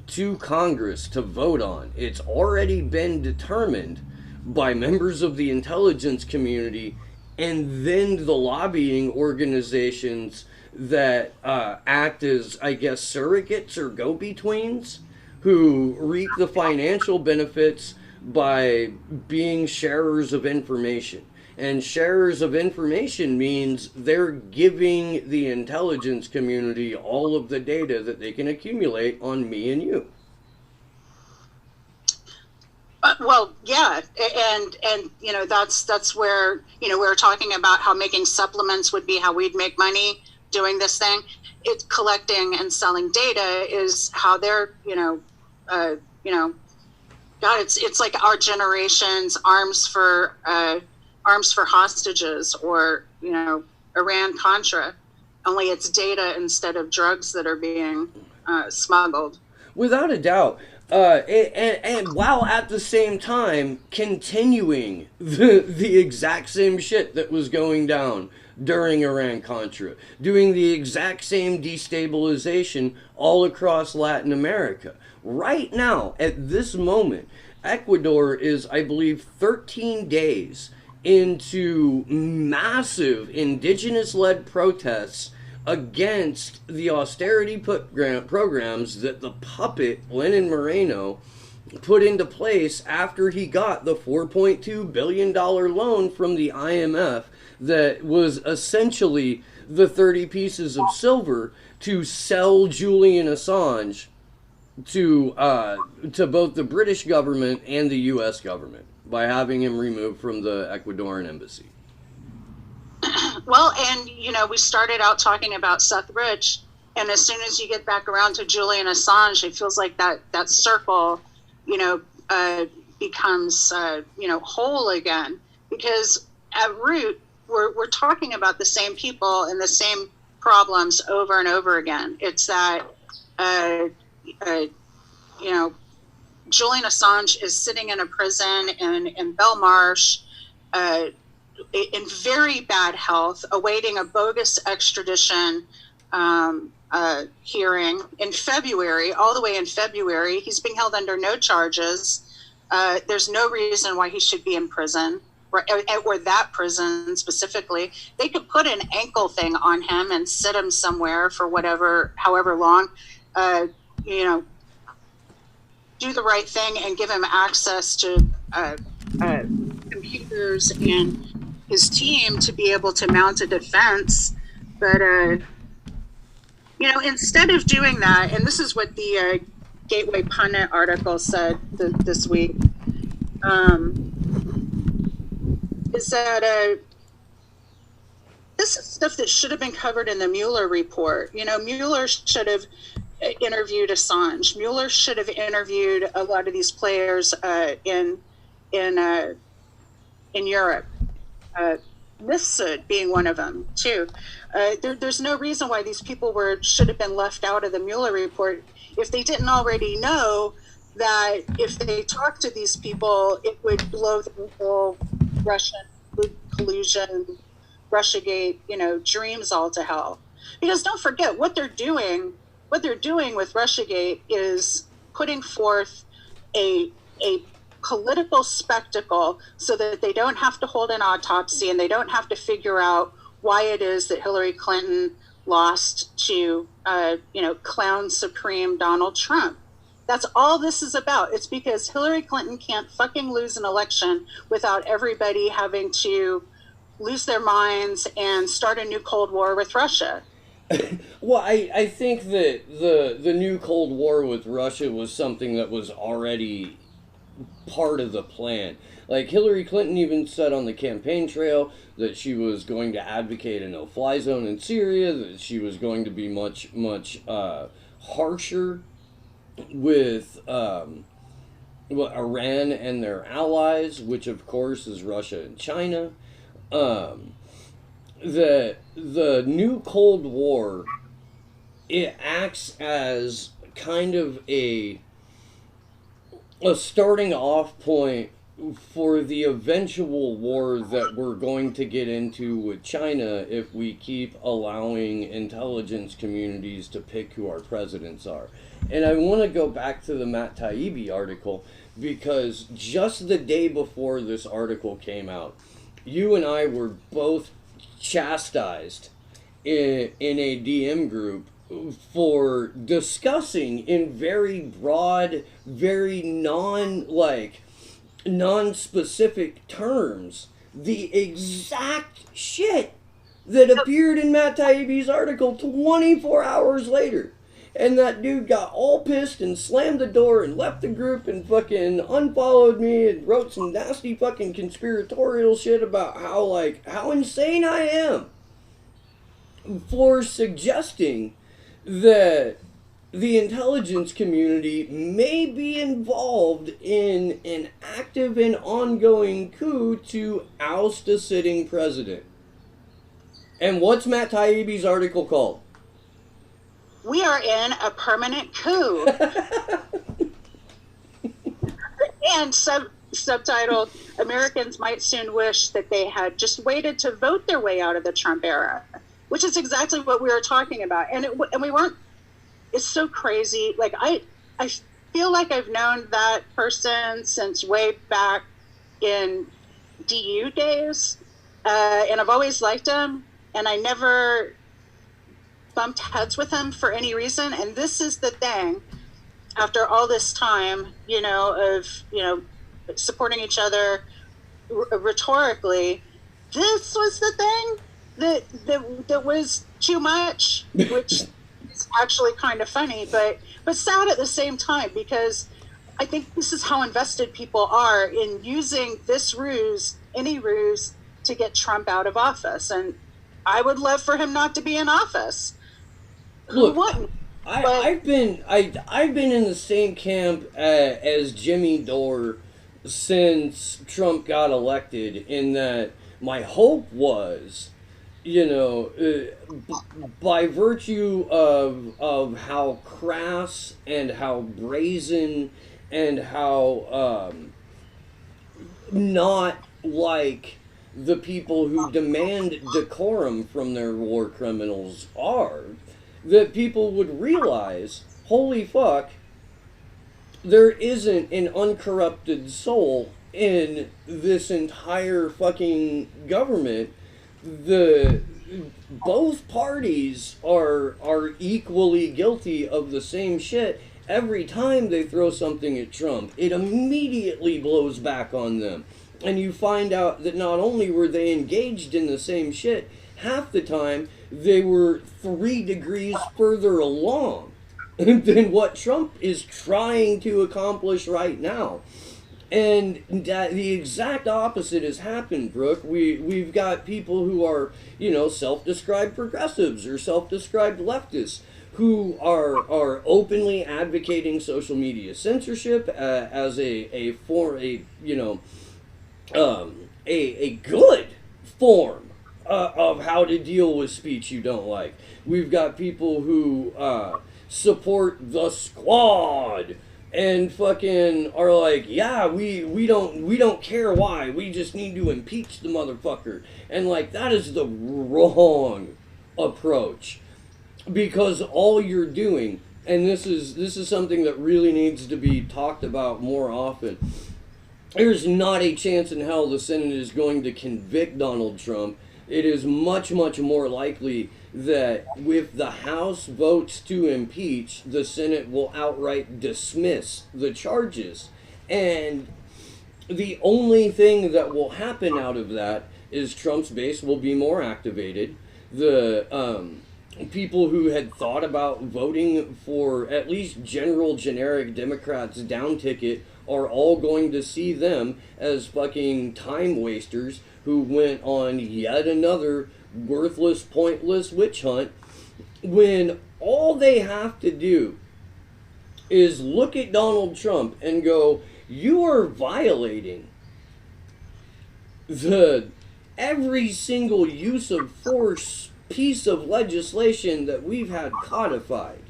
to Congress to vote on, it's already been determined by members of the intelligence community and then the lobbying organizations that act as, I guess, surrogates or go-betweens who reap the financial benefits by being sharers of information. And sharers of information means they're giving the intelligence community all of the data that they can accumulate on me and you. Well, yeah, and you know that's where we were talking about how making supplements would be how we'd make money doing this thing. It's collecting and selling data is how they're God, it's like our generation's arms for hostages, or Iran Contra, only it's data instead of drugs that are being smuggled. Without a doubt. And while at the same time continuing the exact same shit that was going down during Iran Contra, doing the exact same destabilization all across Latin America. Right now, at this moment, Ecuador is, I believe, 13 days into massive indigenous-led protests against the austerity programs that the puppet Lenin Moreno put into place after he got the $4.2 billion loan from the IMF that was essentially the 30 pieces of silver to sell Julian Assange to both the British government and the U.S. government by having him removed from the Ecuadorian embassy. Well, and we started out talking about Seth Rich, and as soon as you get back around to Julian Assange, it feels like that circle, becomes whole again, because at root we're talking about the same people and the same problems over and over again. It's that Julian Assange is sitting in a prison in Belmarsh, in very bad health, awaiting a bogus extradition hearing in February, all the way in February. He's being held under no charges. There's no reason why he should be in prison, or that prison specifically. They could put an ankle thing on him and sit him somewhere for however long, do the right thing and give him access to computers and his team to be able to mount a defense. But instead of doing that, and this is what the Gateway Pundit article said this week, is that this is stuff that should have been covered in the Mueller report. Mueller should have interviewed Assange. Mueller should have interviewed a lot of these players in Europe. Mifsud being one of them too. There's no reason why these people should have been left out of the Mueller report if they didn't already know that if they talked to these people, it would blow the whole Russian collusion, Russiagate, dreams all to hell. Because don't forget what they're doing. What they're doing with Russiagate is putting forth a political spectacle so that they don't have to hold an autopsy and they don't have to figure out why it is that Hillary Clinton lost to, clown supreme Donald Trump. That's all this is about. It's because Hillary Clinton can't fucking lose an election without everybody having to lose their minds and start a new Cold War with Russia. Well, I think that the new Cold War with Russia was something that was already part of the plan. Like, Hillary Clinton even said on the campaign trail that she was going to advocate a no-fly zone in Syria, that she was going to be much harsher with Iran and their allies, which of course is Russia and China. The new Cold War, it acts as kind of a a starting off point for the eventual war that we're going to get into with China if we keep allowing intelligence communities to pick who our presidents are. And I want to go back to the Matt Taibbi article because just the day before this article came out, you and I were both chastised in a DM group for discussing in very broad, very non-specific terms the exact shit that appeared in Matt Taibbi's article 24 hours later. And that dude got all pissed and slammed the door and left the group and fucking unfollowed me and wrote some nasty fucking conspiratorial shit about how insane I am for suggesting that the intelligence community may be involved in an active and ongoing coup to oust a sitting president. And what's Matt Taibbi's article called? We are in a permanent coup. And subtitled, Americans might soon wish that they had just waited to vote their way out of the Trump era, which is exactly what we were talking about. And we weren't, it's so crazy. Like, I feel like I've known that person since way back in DU days. And I've always liked him. And I never bumped heads with him for any reason. And this is the thing, after all this time, of supporting each other rhetorically, this was the thing that was too much, which is actually kind of funny, but sad at the same time, because I think this is how invested people are in using this ruse, any ruse, to get Trump out of office. And I would love for him not to be in office. Look, I've been in the same camp as Jimmy Dore since Trump got elected, in that my hope was, by virtue of how crass and how brazen and how not like the people who demand decorum from their war criminals are, that people would realize, holy fuck, there isn't an uncorrupted soul in this entire fucking government. Both parties are equally guilty of the same shit. Every time they throw something at Trump, it immediately blows back on them. And you find out that not only were they engaged in the same shit, half the time they were 3 degrees further along than what Trump is trying to accomplish right now. And that the exact opposite has happened, Brook. We've got people who are, self-described progressives or self-described leftists who are openly advocating social media censorship as a good form of how to deal with speech you don't like. We've got people who support the squad and fucking are like, yeah, we don't care why, we just need to impeach the motherfucker. And like, that is the wrong approach, because all you're doing, and this is something that really needs to be talked about more often, there's not a chance in hell the Senate is going to convict Donald Trump. It is much, much more likely that if the House votes to impeach, the Senate will outright dismiss the charges. And the only thing that will happen out of that is Trump's base will be more activated. The people who had thought about voting for at least general generic Democrats down ticket are all going to see them as fucking time wasters who went on yet another worthless, pointless witch hunt, when all they have to do is look at Donald Trump and go, you are violating every single use of force piece of legislation that we've had codified.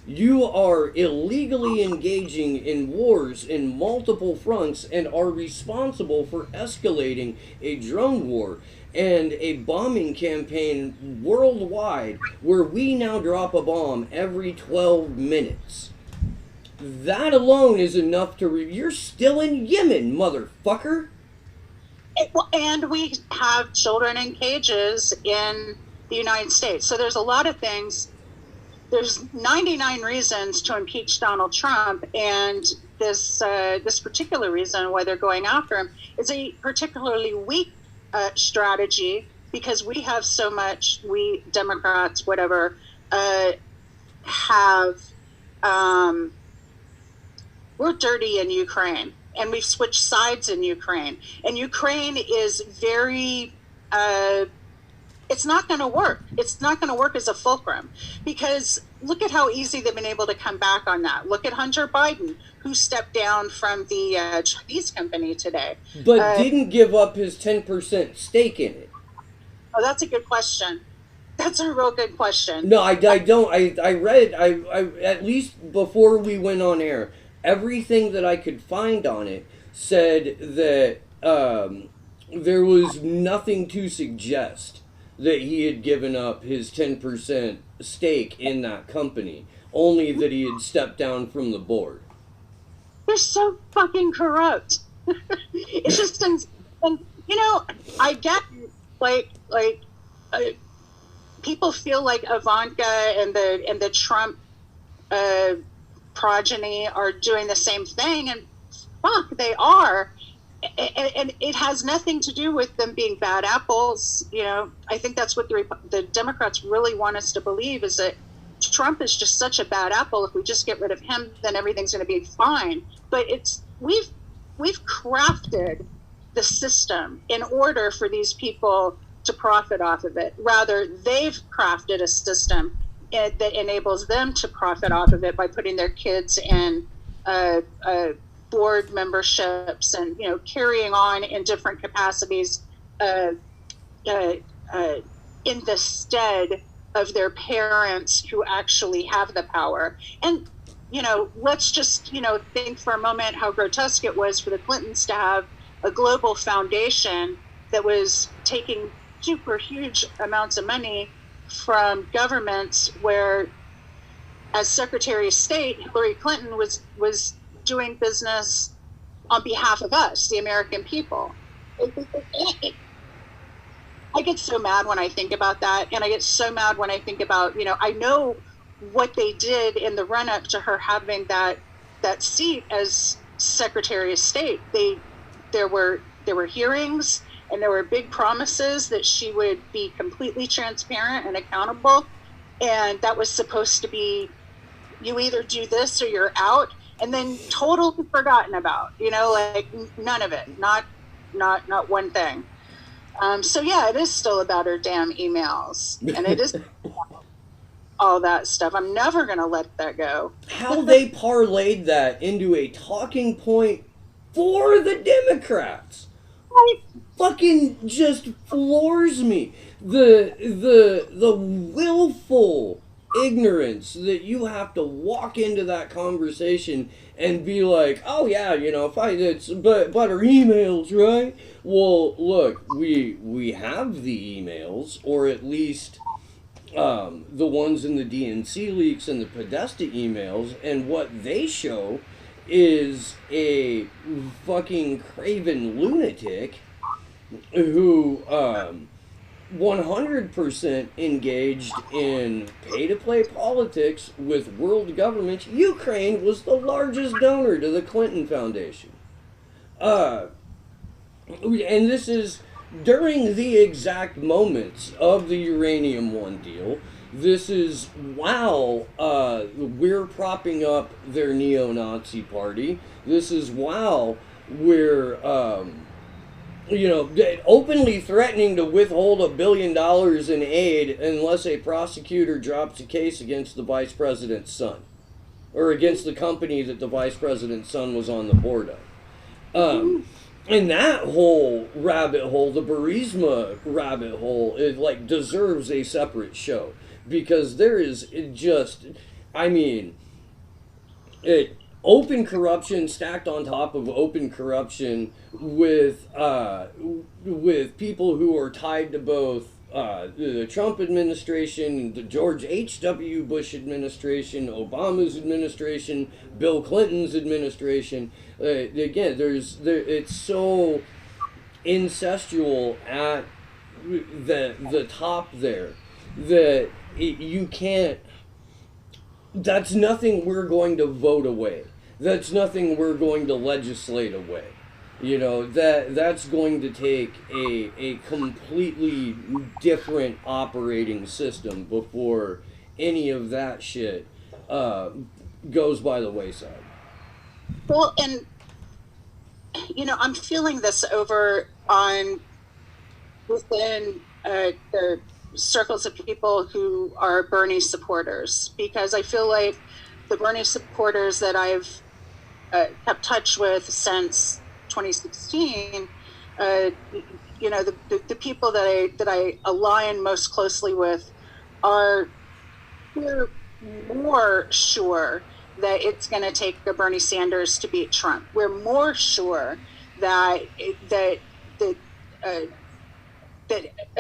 You are illegally engaging in wars in multiple fronts and are responsible for escalating a drone war and a bombing campaign worldwide where we now drop a bomb every 12 minutes. That alone is enough to. You're still in Yemen, motherfucker! And we have children in cages in the United States. So there's a lot of things. There's 99 reasons to impeach Donald Trump, and this particular reason why they're going after him is a particularly weak strategy, because we have so much, we Democrats, whatever, have, we're dirty in Ukraine, and we've switched sides in Ukraine, and Ukraine is very, it's not going to work. It's not going to work as a fulcrum, because look at how easy they've been able to come back on that. Look at Hunter Biden, who stepped down from the Chinese company today. But didn't give up his 10% stake in it. Oh, that's a good question. That's a real good question. No, I don't. I read, at least before we went on air, everything that I could find on it said that there was nothing to suggest that he had given up his 10% stake in that company, only that he had stepped down from the board. They're so fucking corrupt. It's just, and you know, I get people feel like Ivanka and the Trump progeny are doing the same thing, and fuck, they are. And it has nothing to do with them being bad apples. You know, I think that's what the Democrats really want us to believe, is that Trump is just such a bad apple. If we just get rid of him, then everything's going to be fine. But we've crafted the system in order for these people to profit off of it. Rather, they've crafted a system that enables them to profit off of it by putting their kids in board memberships and, you know, carrying on in different capacities in the stead of their parents who actually have the power. And, you know, let's just, you know, think for a moment how grotesque it was for the Clintons to have a global foundation that was taking super huge amounts of money from governments where, as Secretary of State, Hillary Clinton was doing business on behalf of us, the American people. I get so mad when I think about that, and I get so mad when I think about, you know, I know what they did in the run-up to her having that seat as Secretary of State. There were hearings, and there were big promises that she would be completely transparent and accountable, and that was supposed to be, you either do this or you're out, and then totally forgotten about, you know, like none of it, not one thing. So yeah, it is still about her damn emails, and it is all that stuff. I'm never gonna let that go. How they parlayed that into a talking point for the Democrats fucking just floors me. The willful ignorance that you have to walk into that conversation and be like, oh yeah, you know, but her emails, right? Well, look, we have the emails, or at least the ones in the DNC leaks and the Podesta emails, and what they show is a fucking craven lunatic who 100% engaged in pay-to-play politics with world governments. Ukraine was the largest donor to the Clinton Foundation. And this is during the exact moments of the Uranium One deal. This is while we're propping up their neo-Nazi party. This is while we're you know, openly threatening to withhold $1 billion in aid unless a prosecutor drops a case against the vice president's son, or against the company that the vice president's son was on the board of. And that whole rabbit hole, the Burisma rabbit hole, it like deserves a separate show, because there is just I mean, it, open corruption stacked on top of open corruption with people who are tied to both the Trump administration, the George H.W. Bush administration, Obama's administration, Bill Clinton's administration. Again, it's so incestual at the top there that you can't. That's nothing we're going to vote away. That's nothing we're going to legislate away. You know, that's going to take a completely different operating system before any of that shit goes by the wayside. Well, and I'm feeling this over on within the circles of people who are Bernie supporters, because I feel like the Bernie supporters that I've kept touch with since 2016, the people that I align most closely with are more sure that it's going to take a Bernie Sanders to beat Trump. We're more sure that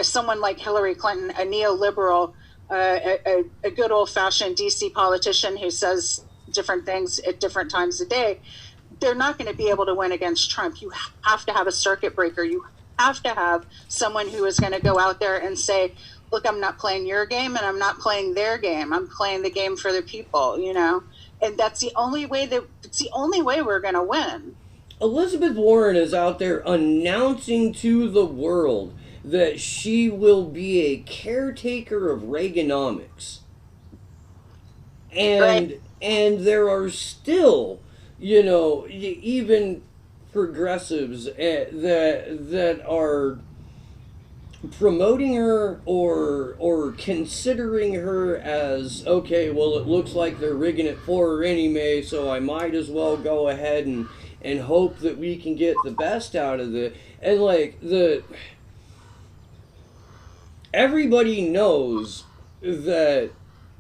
someone like Hillary Clinton, a neoliberal, a good old-fashioned DC politician who says different things at different times of day, they're not going to be able to win against Trump. You have to have a circuit breaker. You have to have someone who is going to go out there and say, look, I'm not playing your game and I'm not playing their game. I'm playing the game for the people, and that's the only way we're going to win. Elizabeth Warren is out there announcing to the world that she will be a caretaker of Reaganomics. And there are still, even progressives that are promoting her or considering her as, okay, well, it looks like they're rigging it for her anyway, so I might as well go ahead and hope that we can get the best out of it. And everybody knows that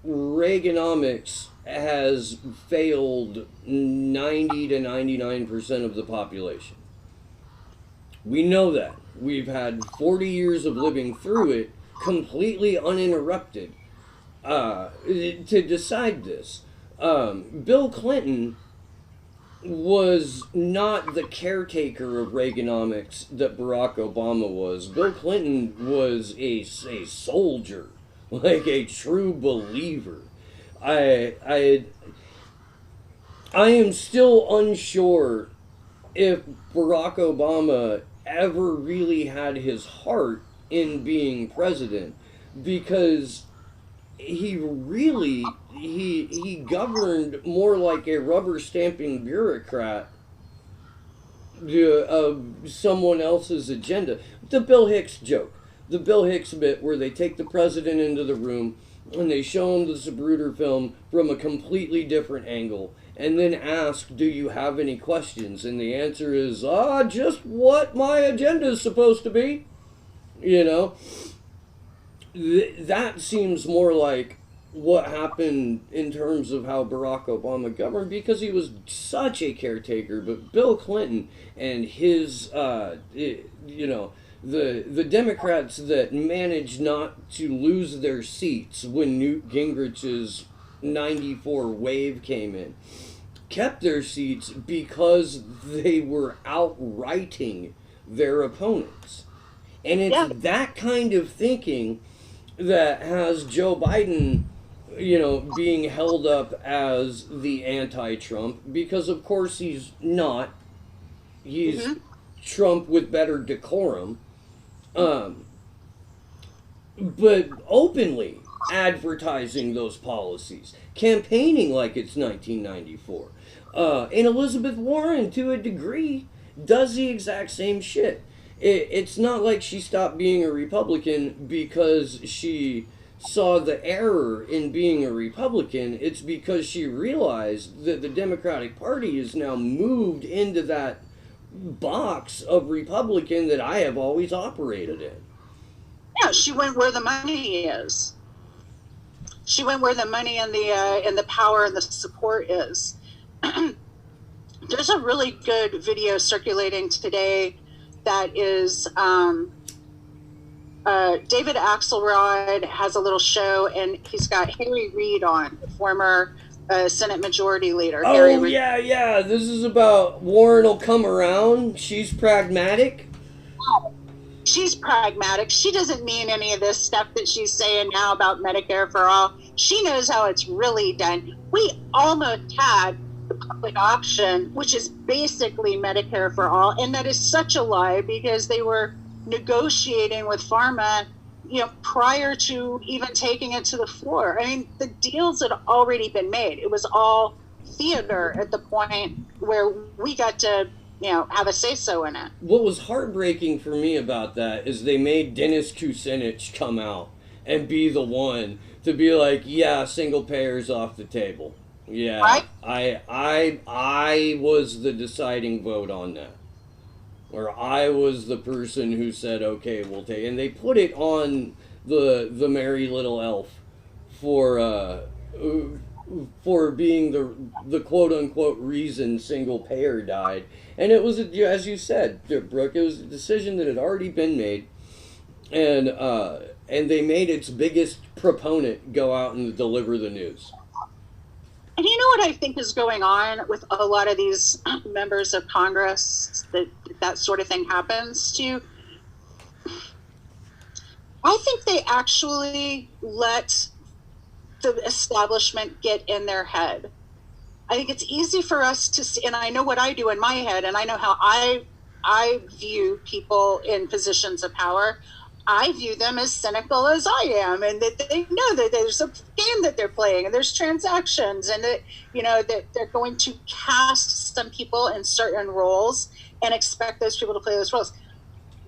Reaganomics has failed 90 to 99% of the population. We know that. We've had 40 years of living through it completely uninterrupted to decide this. Bill Clinton was not the caretaker of Reaganomics that Barack Obama was. Bill Clinton was a soldier, like a true believer. I am still unsure if Barack Obama ever really had his heart in being president, because he governed more like a rubber stamping bureaucrat of someone else's agenda. The Bill Hicks joke, the Bill Hicks bit where they take the president into the room and they show him the Zapruder film from a completely different angle and then ask, do you have any questions? And the answer is, just what my agenda is supposed to be. That seems more like what happened in terms of how Barack Obama governed, because he was such a caretaker. But Bill Clinton and his, the Democrats that managed not to lose their seats when Newt Gingrich's 94 wave came in, kept their seats because they were outrighting their opponents. And it's that kind of thinking that has Joe Biden, being held up as the anti-Trump, because of course he's not. He's Trump with better decorum. But openly advertising those policies, campaigning like it's 1994. And Elizabeth Warren, to a degree, does the exact same shit. It's not like she stopped being a Republican because she saw the error in being a Republican. It's because she realized that the Democratic Party is now moved into that box of Republican that I have always operated in. Yeah, she went where the money is. She went where the money and the power and the support is. There's a really good video circulating today that is David Axelrod has a little show, and he's got Harry Reid on, the former Senate Majority Leader. Harry Reid. Yeah. This is about Warren will come around. She's pragmatic. She's pragmatic. She doesn't mean any of this stuff that she's saying now about Medicare for all. She knows how it's really done. We almost had the public option, which is basically Medicare for all, and that is such a lie because they were negotiating with pharma, prior to even taking it to the floor. I mean, the deals had already been made. It was all theater at the point where we got to have a say-so in it. What was heartbreaking for me about that is they made Dennis Kucinich come out and be the one to be like, yeah, single payers off the table. Yeah, right? I was the deciding vote on that. Or I was the person who said, okay, we'll take, and they put it on the merry little elf for being the quote unquote reason single payer died. And it was, as you said, Brooke, it was a decision that had already been made, and they made its biggest proponent go out and deliver the news. And you know what I think is going on with a lot of these members of Congress that sort of thing happens to? I think they actually let the establishment get in their head. I think it's easy for us to see, and I know what I do in my head, and I know how I view people in positions of power. I view them as cynical as I am, and that they know that there's a game that they're playing, and there's transactions, and that that they're going to cast some people in certain roles and expect those people to play those roles.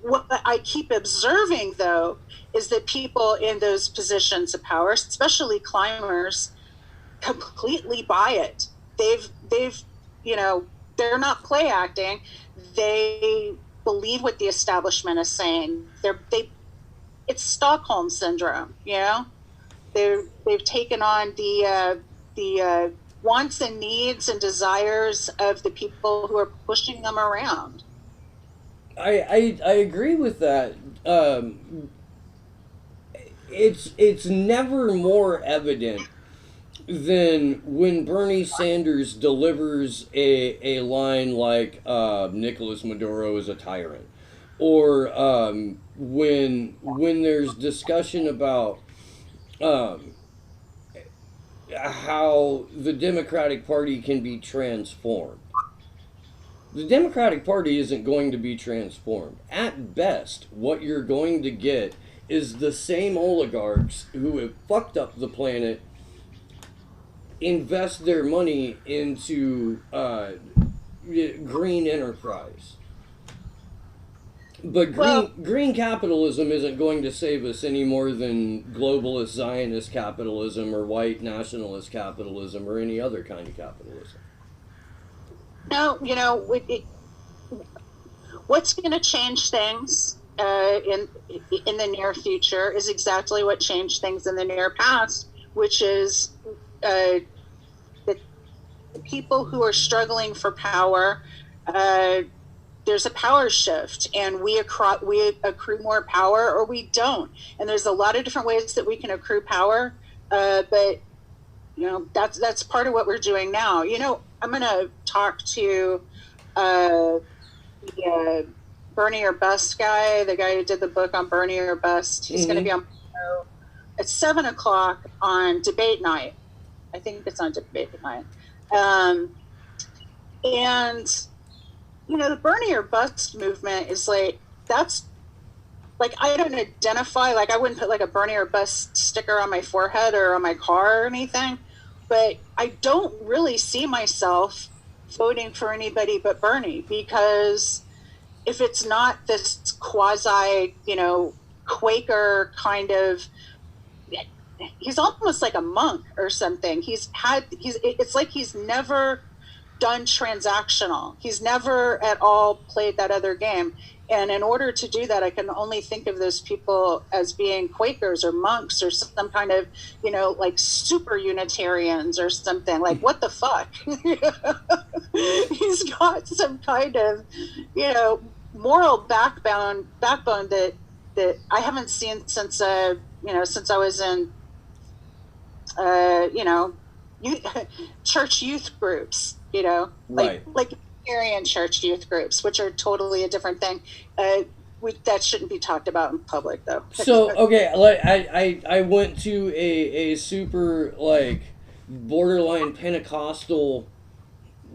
What I keep observing, though, is that people in those positions of power, especially climbers, completely buy it. They've they're not play acting. They believe what the establishment is saying. It's Stockholm syndrome. They've taken on the wants and needs and desires of the people who are pushing them around. I agree with that. It's never more evident than when Bernie Sanders delivers a line like Nicolas Maduro is a tyrant, or when there's discussion about how the Democratic Party can be transformed. The Democratic Party isn't going to be transformed. At best, what you're going to get is the same oligarchs who have fucked up the planet invest their money into green enterprise. But green capitalism isn't going to save us any more than globalist Zionist capitalism or white nationalist capitalism or any other kind of capitalism. No, what's going to change things in the near future is exactly what changed things in the near past, which is the people who are struggling for power. There's a power shift, and we accrue more power, or we don't. And there's a lot of different ways that we can accrue power, but that's part of what we're doing now. I'm going to talk to the Bernie or Bust guy, the guy who did the book on Bernie or Bust. He's going to be on at 7:00 on debate night. I think it's on debate night. And the Bernie or Bust movement is that's I don't identify, I wouldn't put a Bernie or Bust sticker on my forehead or on my car or anything, but I don't really see myself voting for anybody but Bernie, because if it's not this quasi, Quaker kind of, he's almost like a monk or something. It's like he's never done transactional. He's never at all played that other game. And in order to do that, I can only think of those people as being Quakers or monks or some kind of, you know, like super Unitarians or something. Like, what the fuck? He's got some kind of, you know, moral backbone that I haven't seen since you know, since I was in you know, church youth groups, you know, Right. like Unitarian church youth groups, which are totally a different thing. That shouldn't be talked about in public, though. So okay, like I went to a super like borderline Pentecostal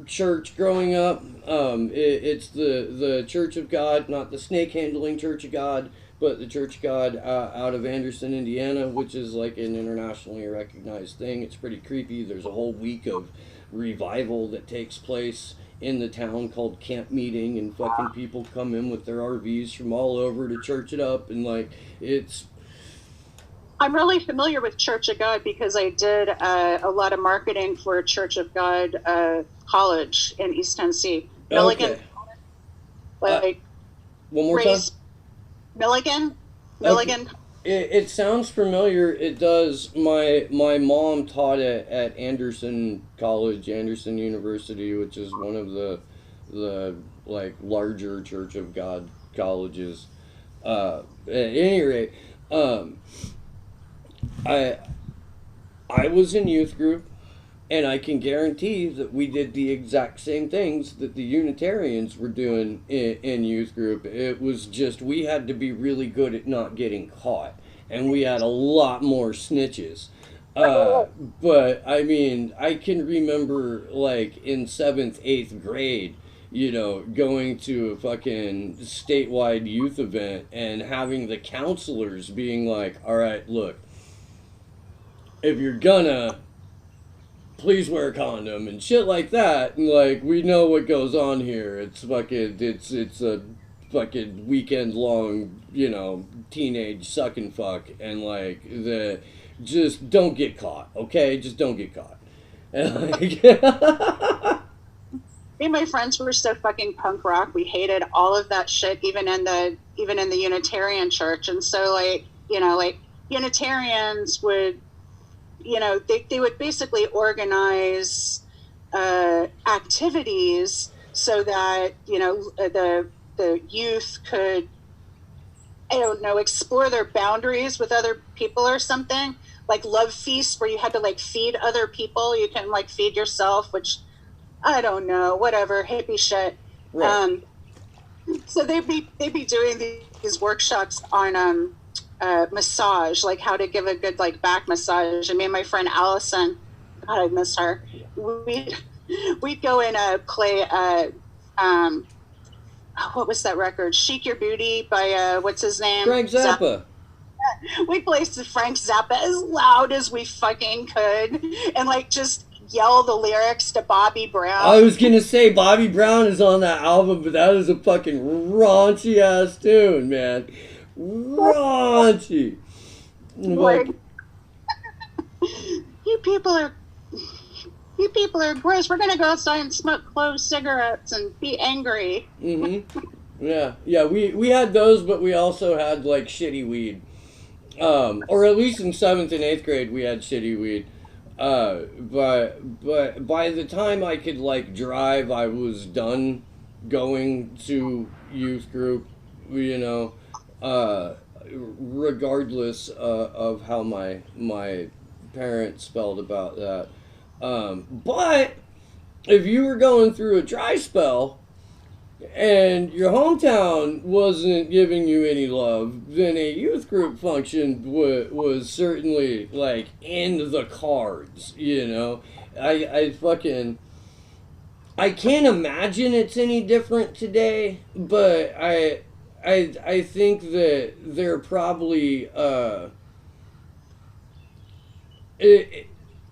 church growing up. It's the Church of God, not the snake handling Church of God, but the Church of God out of Anderson, Indiana, which is like an internationally recognized thing. It's pretty creepy. There's a whole week of revival that takes place in the town called camp meeting, and fucking people come in with their RVs from all over to church it up, and like it's. I'm really familiar with Church of God because I did a lot of marketing for Church of God college in East Tennessee. Milligan, Okay. like One more time. Milligan. Okay. It sounds familiar. It does. My mom taught at Anderson College, Anderson University, which is one of the like larger Church of God colleges. At any rate, I was in youth group, and I can guarantee that we did the exact same things that the Unitarians were doing in youth group. It was just we had to be really good at not getting caught, and we had a lot more snitches. But I mean, I can remember like in 7th, 8th grade, you know, going to a fucking statewide youth event and having the counselors being like, all right, look, if you're gonna, please wear a condom and shit like that, and like we know what goes on here. It's fucking it's a fucking weekend long, you know, teenage suck and fuck, and like the just don't get caught, okay? Just don't get caught. And like Me and my friends were so fucking punk rock. We hated all of that shit, even in the Unitarian church. And so like, you know, like Unitarians would, you know, they would basically organize activities so that, you know, the youth could, I don't know, explore their boundaries with other people or something. Like love feasts where you had to like feed other people. You can like feed yourself, which I don't know, whatever, hippie shit. right. So they'd be doing these workshops on massage, like how to give a good like back massage. And me and my friend Allison, God, I miss her. We'd go and play. What was that record? "Shake Your Booty" by what's his name? Frank Zappa. We'd play Frank Zappa as loud as we fucking could, and like just yell the lyrics to Bobby Brown. I was gonna say Bobby Brown is on that album, but that is a fucking raunchy ass tune, man. Raunchy. Like, you people are gross. We're gonna go outside and smoke clove cigarettes and be angry. Yeah. We had those, but we also had like shitty weed. Or at least in 7th and 8th grade, we had shitty weed. But by the time I could like drive, I was done going to youth group. You know, regardless of how my parents felt about that. But if you were going through a dry spell and your hometown wasn't giving you any love, then a youth group function was certainly like in the cards, you know. I can't imagine it's any different today, but I think that they're probably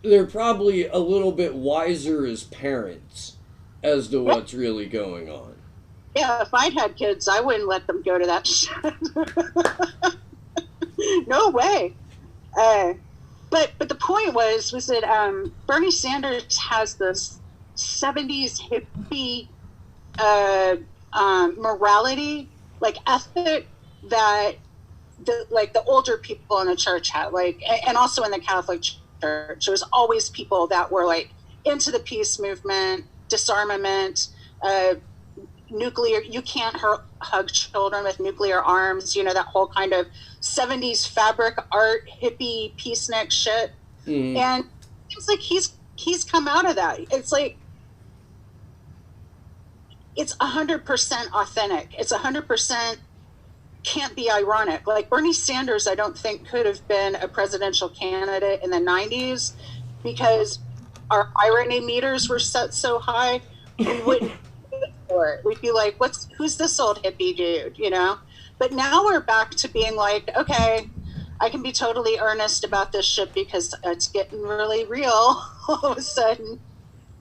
they're probably a little bit wiser as parents as to what's really going on. Yeah, if I'd had kids, I wouldn't let them go to that shit. No way. But the point was that Bernie Sanders has this 70s hippie morality, like ethic that the older people in the church had, like, and also in the Catholic Church, there was always people that were like into the peace movement, disarmament, nuclear. You can't hug children with nuclear arms. You know, that whole kind of 70s fabric art hippie peacenik shit. Mm-hmm. And it's like he's come out of that. It's like it's 100% authentic. It's 100% can't be ironic. Like Bernie Sanders, I don't think could have been a presidential candidate in the 90s because our irony meters were set so high. We wouldn't for it. We'd be like, who's this old hippie dude, you know? But now we're back to being like, okay, I can be totally earnest about this shit because it's getting really real all of a sudden.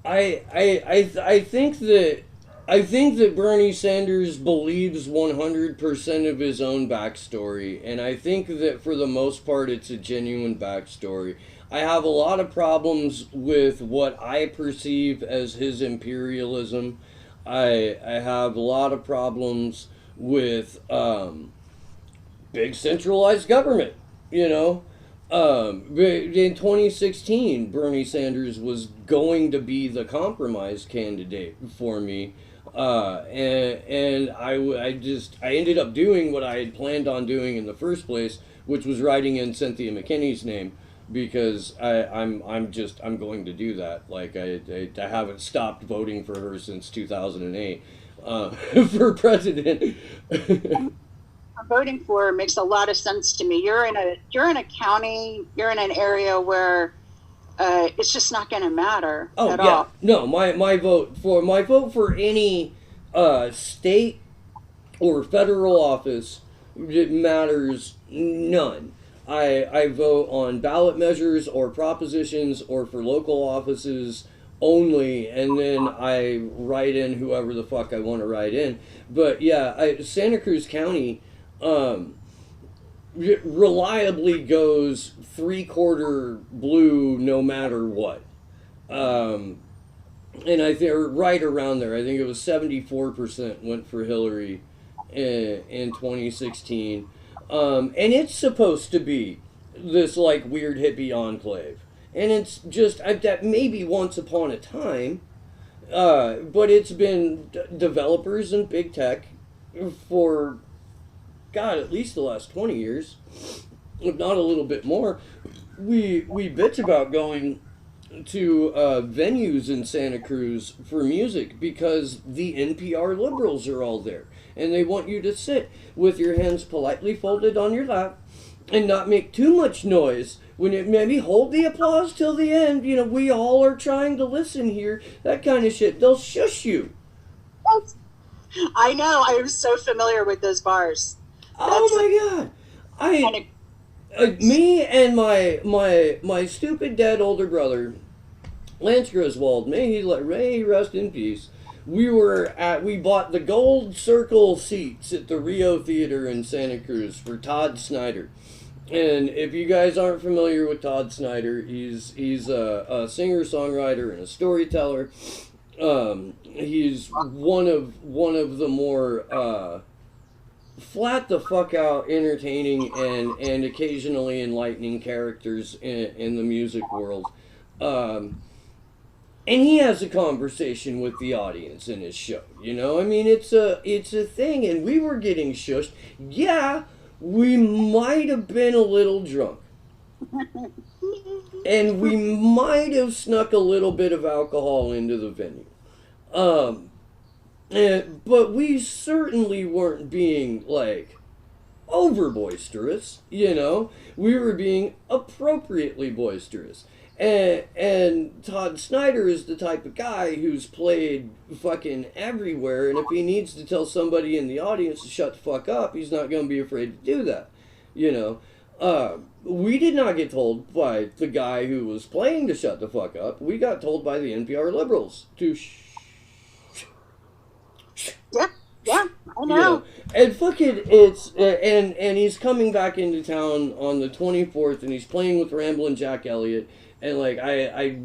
I think that Bernie Sanders believes 100% of his own backstory, and I think that for the most part it's a genuine backstory. I have a lot of problems with what I perceive as his imperialism. I have a lot of problems with big centralized government, you know. In 2016, Bernie Sanders was going to be the compromise candidate for me. And I ended up doing what I had planned on doing in the first place, which was writing in Cynthia McKinney's name, because I'm going to do that. Like I haven't stopped voting for her since 2008 for president. Voting for her makes a lot of sense to me. You're in a county, you're in an area where it's just not going to matter at all. No, my vote for any state or federal office, it matters none. I vote on ballot measures or propositions or for local offices only, and then I write in whoever the fuck I want to write in. But yeah, Santa Cruz County reliably goes 3/4 blue no matter what. And I think right around there, I think it was 74% went for Hillary in 2016. And it's supposed to be this like weird hippie enclave. And it's just that maybe once upon a time, but it's been developers and big tech for, God, at least the last 20 years, if not a little bit more. We bitch about going to venues in Santa Cruz for music because the NPR liberals are all there. And they want you to sit with your hands politely folded on your lap and not make too much noise. When it maybe hold the applause till the end. You know, we all are trying to listen here. That kind of shit. They'll shush you. I know. I'm so familiar with those bars. Oh my God! Me and my stupid dead older brother, Lance Griswold, may he rest in peace. We bought the gold circle seats at the Rio Theater in Santa Cruz for Todd Snyder. And if you guys aren't familiar with Todd Snyder, he's a singer-songwriter and a storyteller. He's one of the more flat the fuck out, entertaining and occasionally enlightening characters in the music world. And he has a conversation with the audience in his show. You know, I mean, it's a thing, and we were getting shushed. Yeah. We might have been a little drunk. And we might have snuck a little bit of alcohol into the venue. But we certainly weren't being, like, over boisterous, you know? We were being appropriately boisterous. And Todd Snyder is the type of guy who's played fucking everywhere, and if he needs to tell somebody in the audience to shut the fuck up, he's not going to be afraid to do that, you know? We did not get told by the guy who was playing to shut the fuck up. We got told by the NPR liberals to Yeah, I know. You know, and fucking, it's, and he's coming back into town on the 24th, and he's playing with Ramblin' Jack Elliott. And like I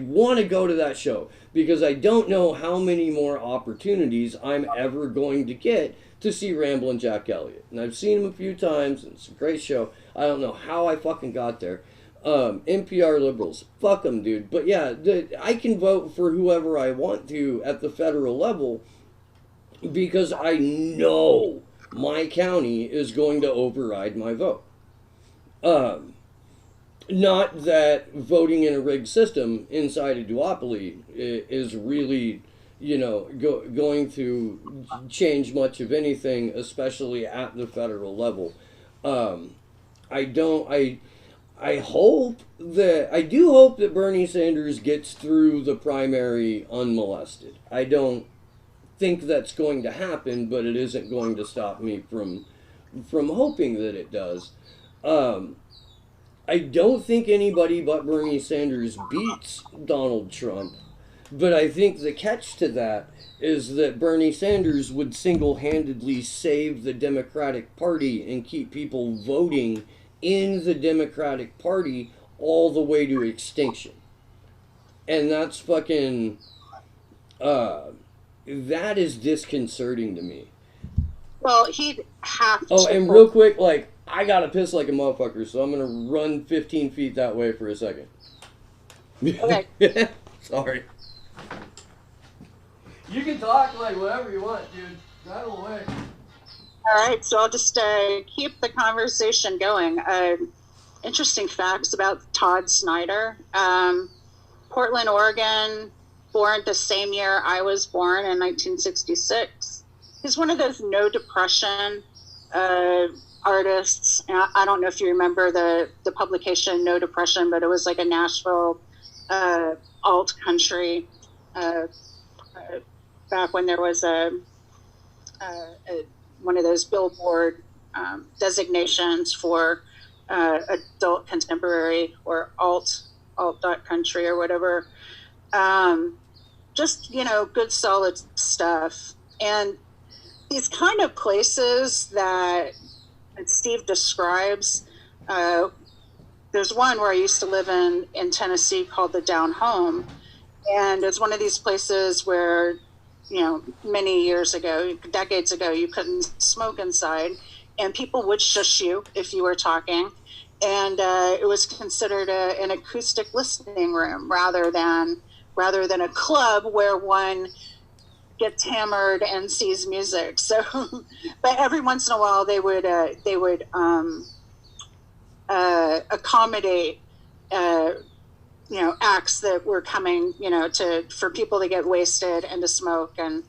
want to go to that show because I don't know how many more opportunities I'm ever going to get to see Ramblin' Jack Elliott. And I've seen him a few times, and it's a great show. I don't know how I fucking got there. NPR liberals, fuck them, dude. But yeah, I can vote for whoever I want to at the federal level because I know my county is going to override my vote. Um, Not that voting in a rigged system inside a duopoly is really, going to change much of anything, especially at the federal level. Um, I don't. I hope that I do hope that Bernie Sanders gets through the primary unmolested. I don't think that's going to happen, but it isn't going to stop me from hoping that it does. Um, I don't think anybody but Bernie Sanders beats Donald Trump, but I think the catch to that is that Bernie Sanders would single handedly save the Democratic Party and keep people voting in the Democratic Party all the way to extinction. And that's fucking. That is disconcerting to me. Well, he'd have to. Oh, and real quick, like, I gotta piss like a motherfucker, so I'm gonna run 15 feet that way for a second. Okay. Sorry. You can talk like whatever you want, dude. Rattle away. All right, so I'll just keep the conversation going. Interesting facts about Todd Snyder. Portland, Oregon, born the same year I was born in 1966. He's one of those no depression artists. I don't know if you remember the publication No Depression, but it was like a Nashville alt country back when there was a one of those Billboard designations for adult contemporary or alt country or whatever. Just, good solid stuff. And these kind of places that Steve describes, there's one where I used to live in Tennessee called the Down Home. And it's one of these places where, many years ago, decades ago, you couldn't smoke inside and people would shush you if you were talking. And it was considered an acoustic listening room rather than a club where one gets hammered and sees music. So, but every once in a while they would accommodate acts that were coming for people to get wasted and to smoke and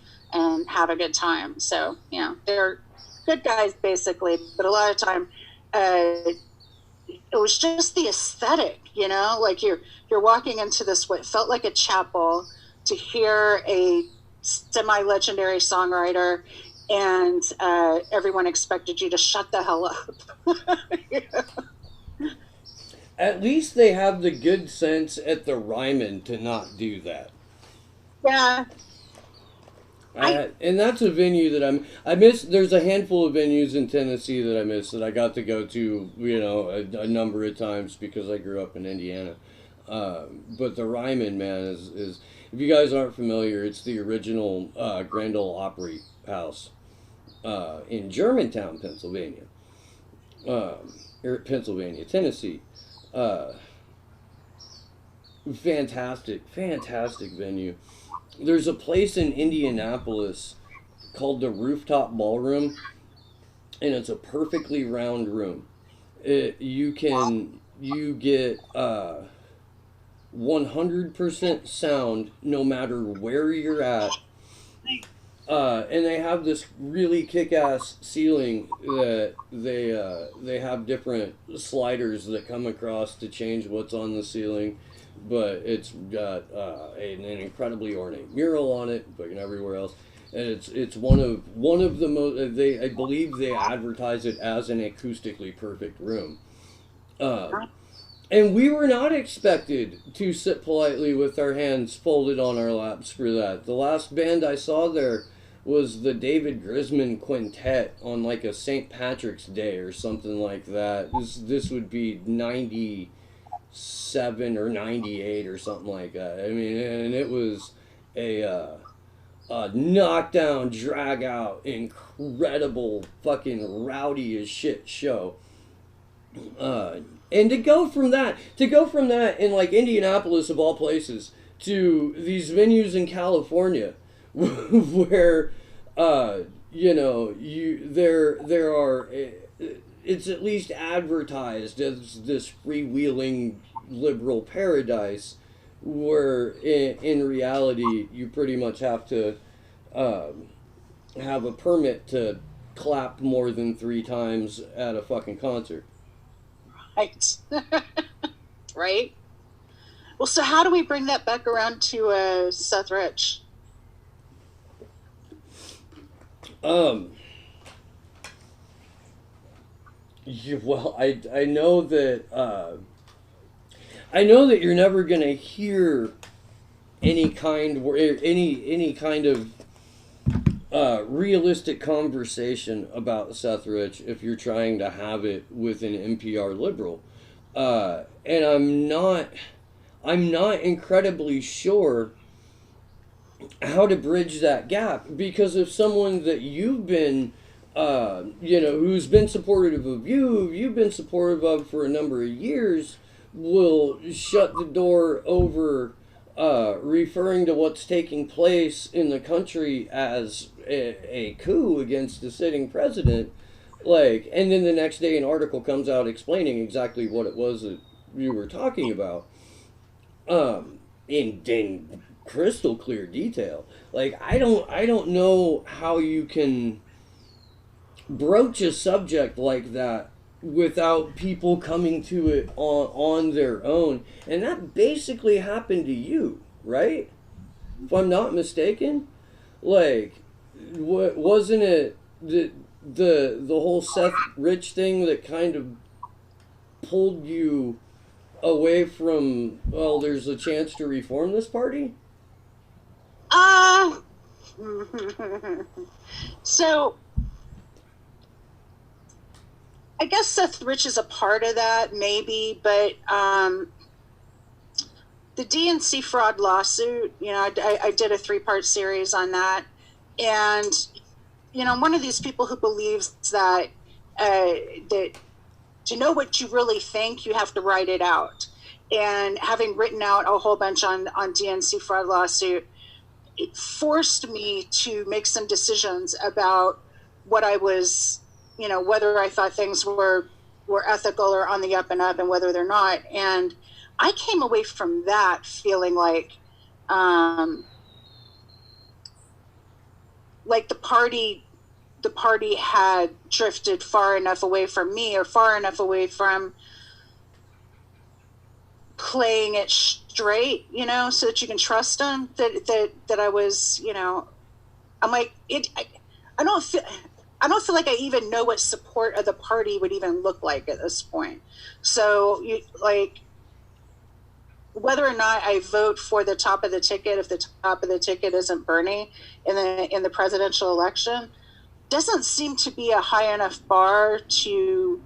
have a good time. So they're good guys basically, but a lot of time it was just the aesthetic, like you're walking into this what felt like a chapel to hear a semi-legendary songwriter, and everyone expected you to shut the hell up. At least they have the good sense at the Ryman to not do that. Yeah. And that's a venue that I miss. There's a handful of venues in Tennessee that I miss that I got to go to, a number of times because I grew up in Indiana. But the Ryman, man, is if you guys aren't familiar, it's the original Grand Ole Opry House in Germantown, Pennsylvania. Tennessee. Fantastic venue. There's a place in Indianapolis called the Rooftop Ballroom, and it's a perfectly round room. You get 100% sound no matter where you're at. And they have this really kick-ass ceiling that they have different sliders that come across to change what's on the ceiling. But it's got an incredibly ornate mural on it, but everywhere else, and it's one of the most. I believe they advertise it as an acoustically perfect room, and we were not expected to sit politely with our hands folded on our laps for that. The last band I saw there was the David Grisman Quintet on like a St. Patrick's Day or something like that. This would be 96 '97 or '98 or something like that. I mean, and it was a knockdown, drag out, incredible, fucking rowdy as shit show. Uh, and to go from that in like Indianapolis of all places to these venues in California, where you know there are it's at least advertised as this freewheeling liberal paradise, where in reality you pretty much have to have a permit to clap more than 3 times at a fucking concert. Right. Right. Well, so how do we bring that back around to Seth Rich? Well, I know that I know that you're never gonna hear any kind of realistic conversation about Seth Rich if you're trying to have it with an NPR liberal, and I'm not incredibly sure how to bridge that gap, because if someone that you've been you know, who's been supportive of you've been supportive of for a number of years, will shut the door over referring to what's taking place in the country as a coup against the sitting president, like, and then the next day an article comes out explaining exactly what it was that you were talking about, in crystal clear detail. Like, I don't know how you can broach a subject like that without people coming to it on their own. And that basically happened to you, right? If I'm not mistaken. Like, wasn't it the whole Seth Rich thing that kind of pulled you away from, well, there's a chance to reform this party? So I guess Seth Rich is a part of that, maybe, but the DNC fraud lawsuit, you know, I did a 3-part series on that, and you know, I'm one of these people who believes that that to know what you really think, you have to write it out. And having written out a whole bunch on DNC fraud lawsuit, it forced me to make some decisions about what I was, you know, whether I thought things were ethical or on the up and up, and whether they're not. And I came away from that feeling like the party had drifted far enough away from me, or far enough away from playing it straight, you know, so that you can trust them, that I was, you know, I'm like, I don't feel like I even know what support of the party would even look like at this point. So you, like, whether or not I vote for the top of the ticket, if the top of the ticket isn't Bernie in the presidential election, doesn't seem to be a high enough bar to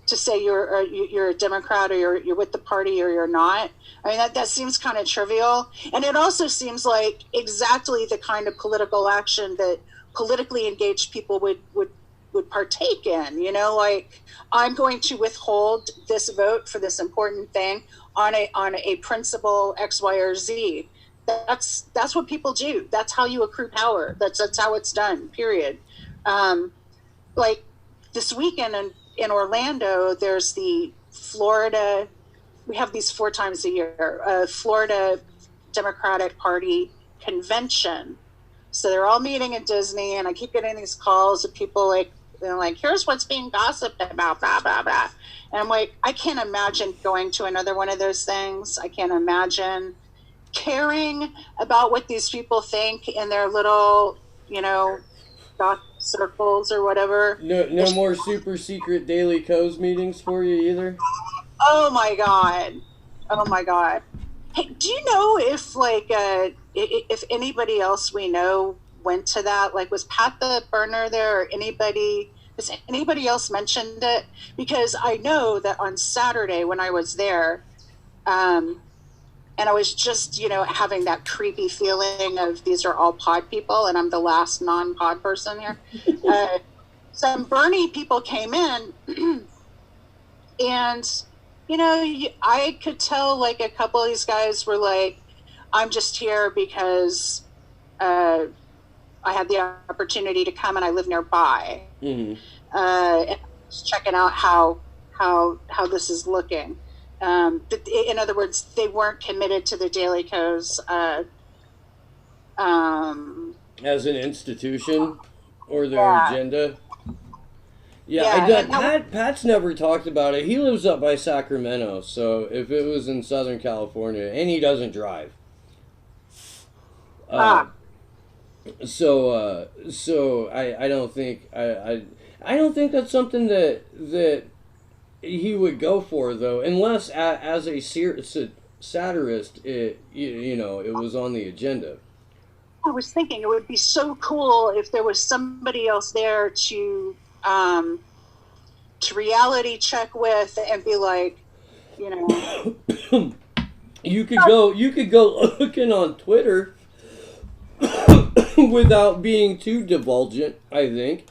say you're a Democrat, or you're with the party, or you're not. I mean, that seems kind of trivial. And it also seems like exactly the kind of political action that politically engaged people would partake in, you know, like, I'm going to withhold this vote for this important thing on a principle X, Y, or Z. That's what people do. That's how you accrue power. That's how it's done, period. Like this weekend in Orlando, there's the Florida, we have these 4 times a year, Florida Democratic Party convention. So they're all meeting at Disney, and I keep getting these calls of people like, they're like, here's what's being gossiped about, blah, blah, blah. And I'm like, I can't imagine going to another one of those things. I can't imagine caring about what these people think in their little, you know, gossip circles or whatever. No more super secret daily co's meetings for you either? Oh my God. Hey, do you know if, like, if anybody else we know went to that? Like, was Pat the Burner there, or anybody Has anybody else mentioned it? Because I know that on Saturday when I was there, and I was just, having that creepy feeling of these are all pod people and I'm the last non-pod person here. Some Bernie people came in and, I could tell like a couple of these guys were like, I'm just here because I had the opportunity to come and I live nearby. Mm-hmm. And just checking out how this is looking. In other words, they weren't committed to the Daily Co's as an institution or their agenda. Pat's never talked about it. He lives up by Sacramento, so if it was in Southern California, and he doesn't drive. So I don't think I don't think that's something that he would go for, though, unless as a satirist, it was on the agenda. I was thinking it would be so cool if there was somebody else there to reality check with and be like, you could go looking on Twitter without being too divulgent, I think.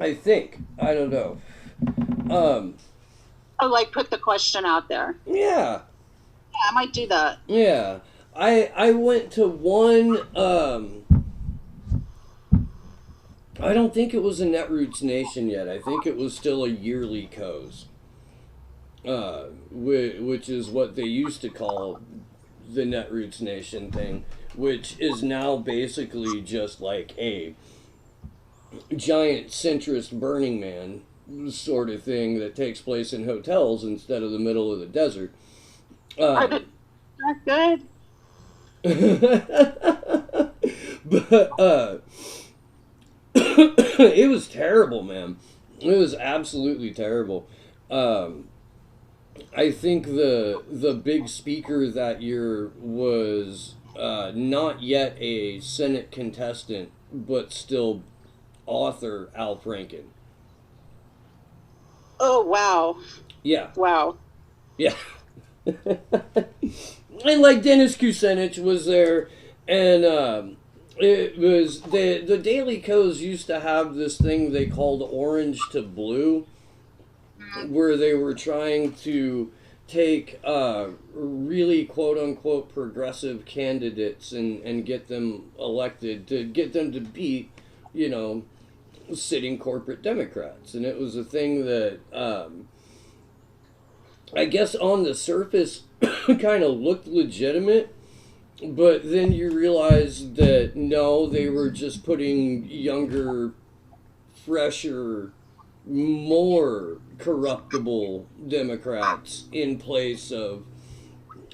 I don't know. Like put the question out there. Yeah. Yeah, I might do that. Yeah. I went to one, I don't think it was a Netroots Nation yet. I think it was still a yearly co's. Which is what they used to call the Netroots Nation thing, which is now basically just like a giant centrist Burning Man sort of thing that takes place in hotels instead of the middle of the desert. Not good. But it was terrible, man. It was absolutely terrible. I think the big speaker that year was not yet a Senate contestant, but still author Al Franken. Oh, wow. Yeah. Wow. Yeah. And like Dennis Kucinich was there, and it was the Daily Co's used to have this thing they called Orange to Blue, where they were trying to take really quote unquote progressive candidates and get them elected, to get them to beat, sitting corporate Democrats. And it was a thing that I guess on the surface kind of looked legitimate, but then you realize that no, they were just putting younger, fresher, more corruptible Democrats in place of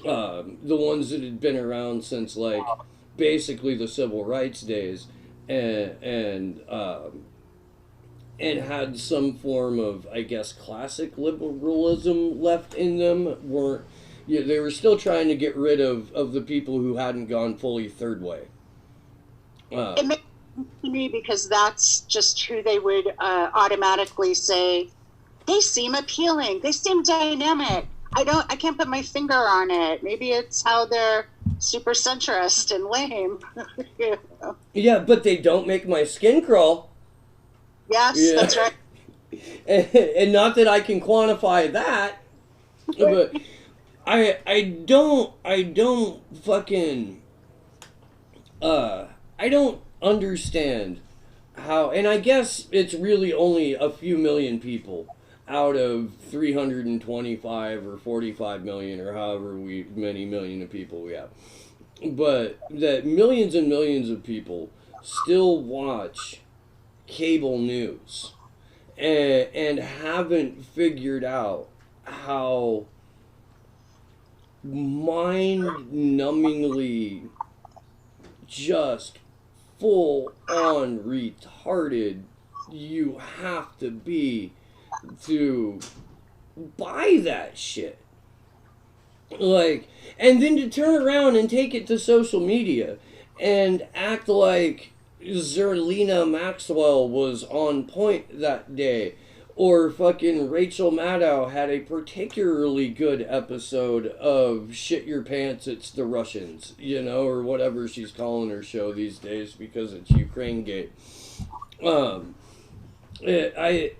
the ones that had been around since like basically the civil rights days, and had some form of, I guess, classic liberalism left in them. They were still trying to get rid of the people who hadn't gone fully third way. It makes sense to me because that's just who they would automatically say, they seem appealing, they seem dynamic. I can't put my finger on it. Maybe it's how they're super centrist and lame. Yeah, but they don't make my skin crawl. Yes, yeah. That's right. And not that I can quantify that, but I don't fucking I don't understand how, and I guess it's really only a few million people out of 325 or 45 million or however many million of people we have, but that millions and millions of people still watch cable news and haven't figured out how mind-numbingly just full-on retarded you have to be to buy that shit. Like, and then to turn around and take it to social media and act like Zerlina Maxwell was on point that day. Or fucking Rachel Maddow had a particularly good episode of Shit Your Pants, It's the Russians, you know, or whatever she's calling her show these days because it's Ukraine Gate. I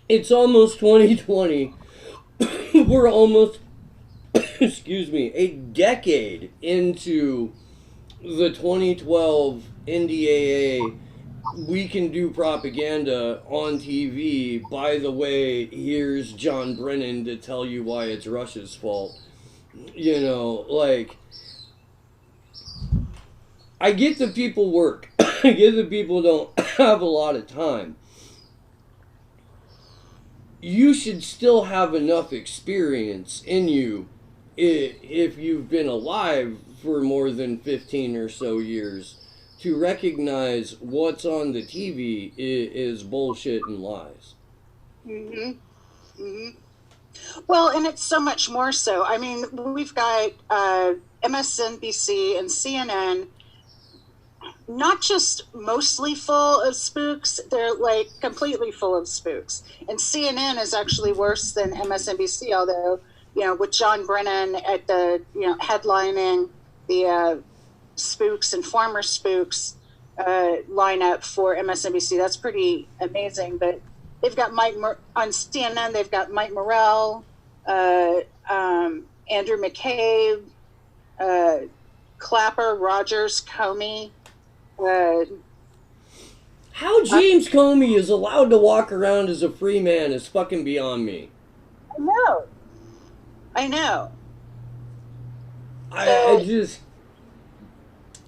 it's almost 2020. We're almost, excuse me, a decade into the 2012 NDAA. We can do propaganda on TV. By the way, here's John Brennan to tell you why it's Russia's fault. You know, like, I get that people work. I get that people don't have a lot of time. You should still have enough experience in you if you've been alive for more than 15 or so years to recognize what's on the TV is bullshit and lies. Well, and it's so much more so. I mean, we've got MSNBC and CNN, not just mostly full of spooks, they're like completely full of spooks. And CNN is actually worse than MSNBC, although, you know, with John Brennan at the, you know, headlining the spooks and former spooks lineup for MSNBC, that's pretty amazing. But they've got on CNN, they've got Mike Morrell, Andrew McCabe, Clapper, Rogers, Comey. How James Comey is allowed to walk around as a free man is fucking beyond me. I know.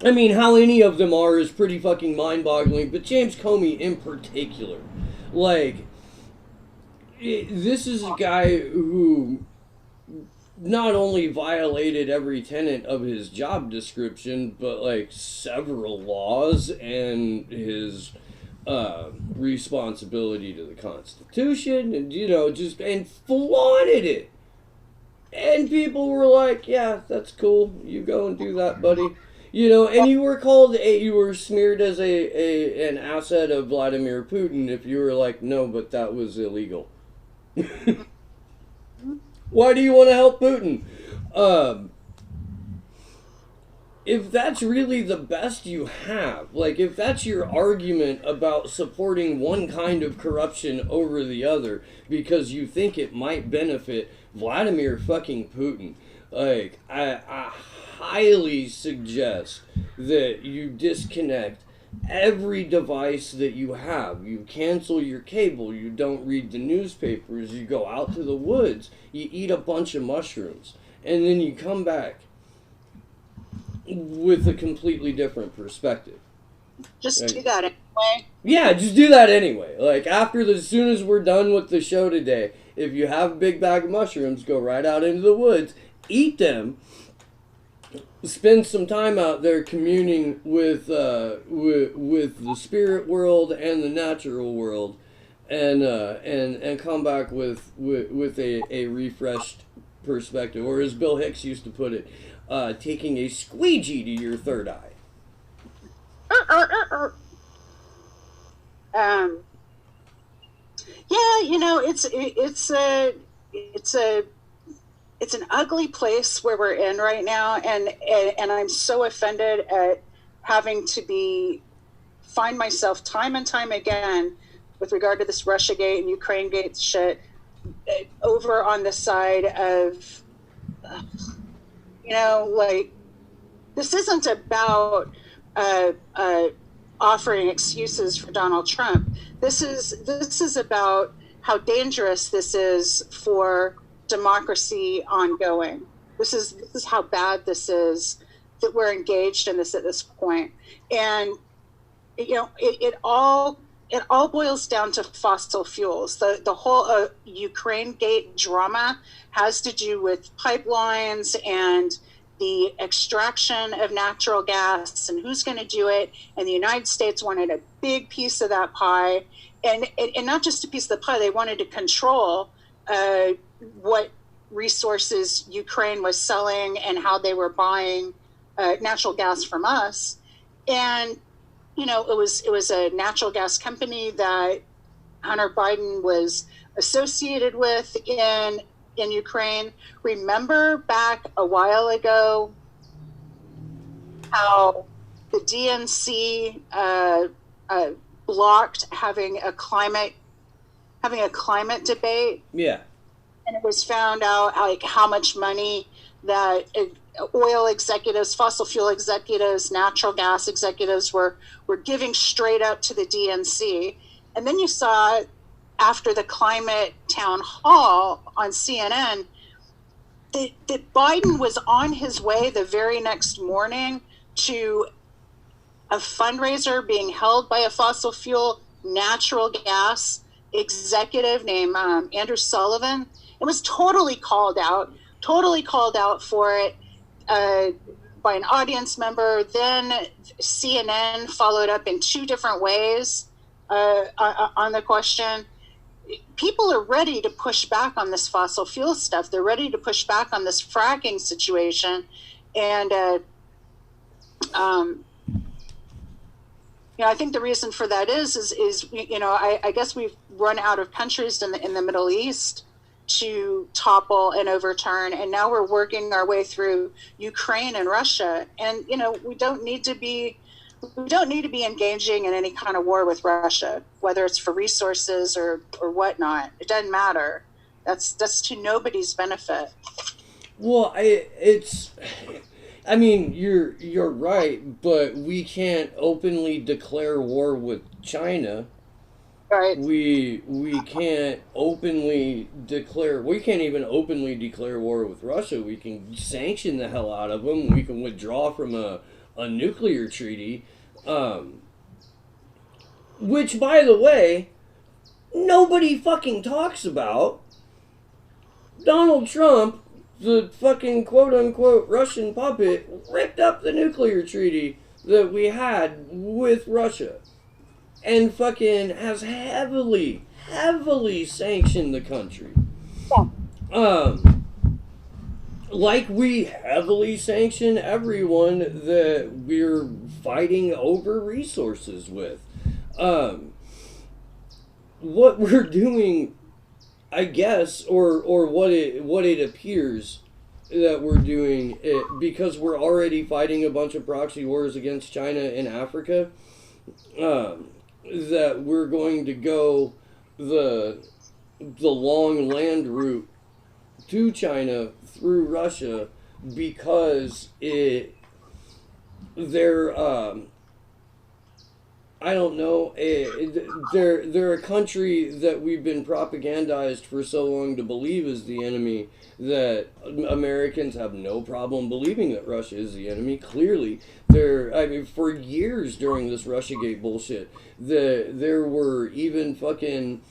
I mean, how any of them are is pretty fucking mind-boggling, but James Comey in particular. Like, this is a guy who not only violated every tenet of his job description, but like several laws and his responsibility to the Constitution, and you know, just and flaunted it. And people were like, "Yeah, that's cool. You go and do that, buddy." You know, and you were smeared as an asset of Vladimir Putin if you were like, "No, but that was illegal." Why do you want to help Putin? If that's really the best you have, like if that's your argument about supporting one kind of corruption over the other because you think it might benefit Vladimir fucking Putin, like I highly suggest that you disconnect every device that you have. You cancel your cable, you don't read the newspapers, you go out to the woods, you eat a bunch of mushrooms, and then you come back with a completely different perspective. Just do that anyway. Yeah, just do that anyway. Like, as soon as we're done with the show today, if you have a big bag of mushrooms, go right out into the woods, eat them, spend some time out there communing with the spirit world and the natural world, and come back with a refreshed perspective, or as Bill Hicks used to put it, taking a squeegee to your third eye. Yeah, you know, it's an ugly place where we're in right now, and I'm so offended at having to find myself time and time again with regard to this Russiagate and Ukrainegate shit over on the side of, you know, like, this isn't about offering excuses for Donald Trump. This is about how dangerous this is for democracy ongoing. This is how bad this is, that we're engaged in this at this point. And you know, it all boils down to fossil fuels. The whole Ukrainegate drama has to do with pipelines and the extraction of natural gas and who's going to do it. And the United States wanted a big piece of that pie, and not just a piece of the pie. They wanted to control what resources Ukraine was selling and how they were buying natural gas from us. And it was a natural gas company that Hunter Biden was associated with in Ukraine. Remember back a while ago how the DNC blocked having a climate debate? Yeah. And it was found out how much money that oil executives, fossil fuel executives, natural gas executives were giving straight up to the DNC. And then you saw after the climate town hall on CNN that Biden was on his way the very next morning to a fundraiser being held by a fossil fuel natural gas executive named Andrew Sullivan. It was totally called out for it by an audience member. Then CNN followed up in two different ways on the question. People are ready to push back on this fossil fuel stuff. They're ready to push back on this fracking situation. And, I think the reason for that is I guess we've run out of countries in the Middle East to topple and overturn, and now we're working our way through Ukraine and Russia, and we don't need to be engaging in any kind of war with Russia, whether it's for resources or whatnot. It doesn't matter. That's to nobody's benefit. Well, you're right, but we can't openly declare war with China. Right. We can't even openly declare war with Russia. We can sanction the hell out of them. We can withdraw from a nuclear treaty, which, by the way, nobody fucking talks about. Donald Trump, the fucking quote-unquote Russian puppet, ripped up the nuclear treaty that we had with Russia and fucking has heavily sanctioned the country. Like we heavily sanction everyone that we're fighting over resources with. What we're doing, I guess, or what it appears that we're doing, because we're already fighting a bunch of proxy wars against China in Africa, that we're going to go the long land route to China through Russia because they're I don't know, they're a country that we've been propagandized for so long to believe is the enemy that Americans have no problem believing that Russia is the enemy. Clearly, for years during this Russiagate bullshit, there were even fucking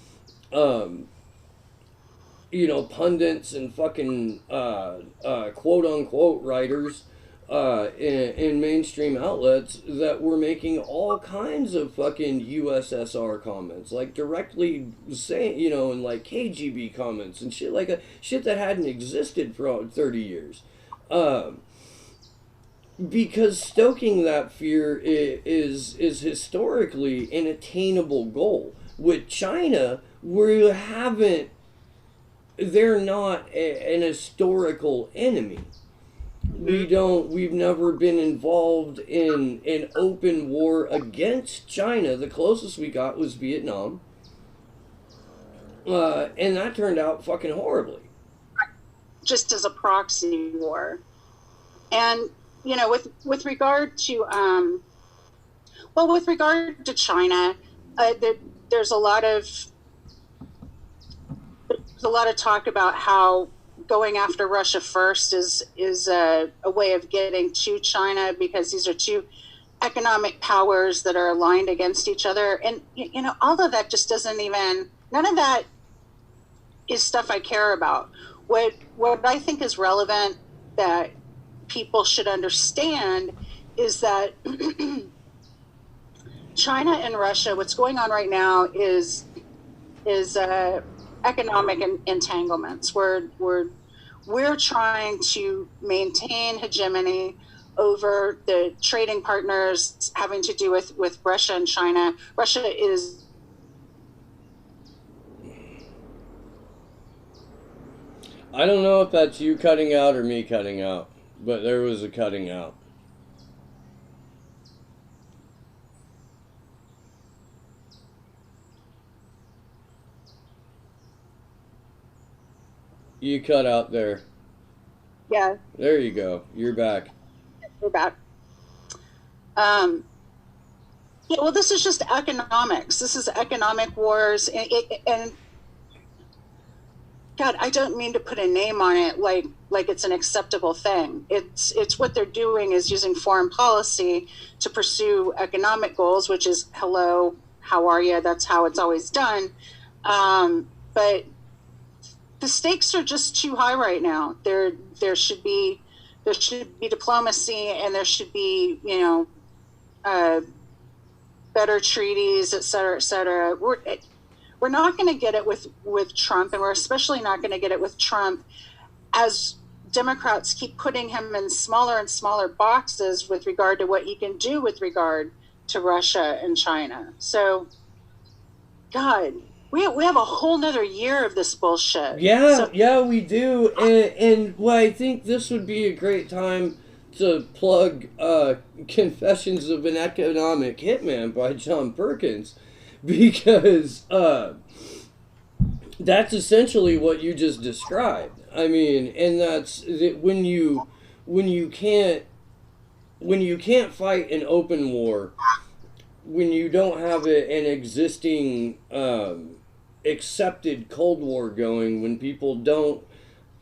pundits and fucking quote unquote writers in mainstream outlets that were making all kinds of fucking USSR comments, like directly saying, and like KGB comments and shit like that, shit that hadn't existed for 30 years. Because stoking that fear is historically an attainable goal. With China, they're not an historical enemy. We've never been involved in an open war against China. The closest we got was Vietnam. And that turned out fucking horribly. Just as a proxy war. And, with regard to, China, there's a lot of talk about how going after Russia first is a way of getting to China, because these are two economic powers that are aligned against each other. And, all of that just none of that is stuff I care about. What I think is relevant that people should understand is that China and Russia, what's going on right now is economic entanglements. We're trying to maintain hegemony over the trading partners having to do with Russia and China. Russia is. I don't know if that's you cutting out or me cutting out, but there was a cutting out. You cut out there. Yeah. There you go. You're back. We're back. Yeah, well, this is just economics. This is economic wars, and God, I don't mean to put a name on it like it's an acceptable thing. It's what they're doing is using foreign policy to pursue economic goals, which is hello, how are you? That's how it's always done. But the stakes are just too high right now. There should be diplomacy, and there should be better treaties, et cetera, et cetera. We're not going to get it with Trump, and we're especially not going to get it with Trump as Democrats keep putting him in smaller and smaller boxes with regard to what he can do with regard to Russia and China. So, God, we have a whole nother year of this bullshit. Yeah, we do. And well, I think this would be a great time to plug Confessions of an Economic Hitman by John Perkins, because that's essentially what you just described. I mean, and that's when you can't fight an open war, when you don't have an existing accepted Cold War going, when people don't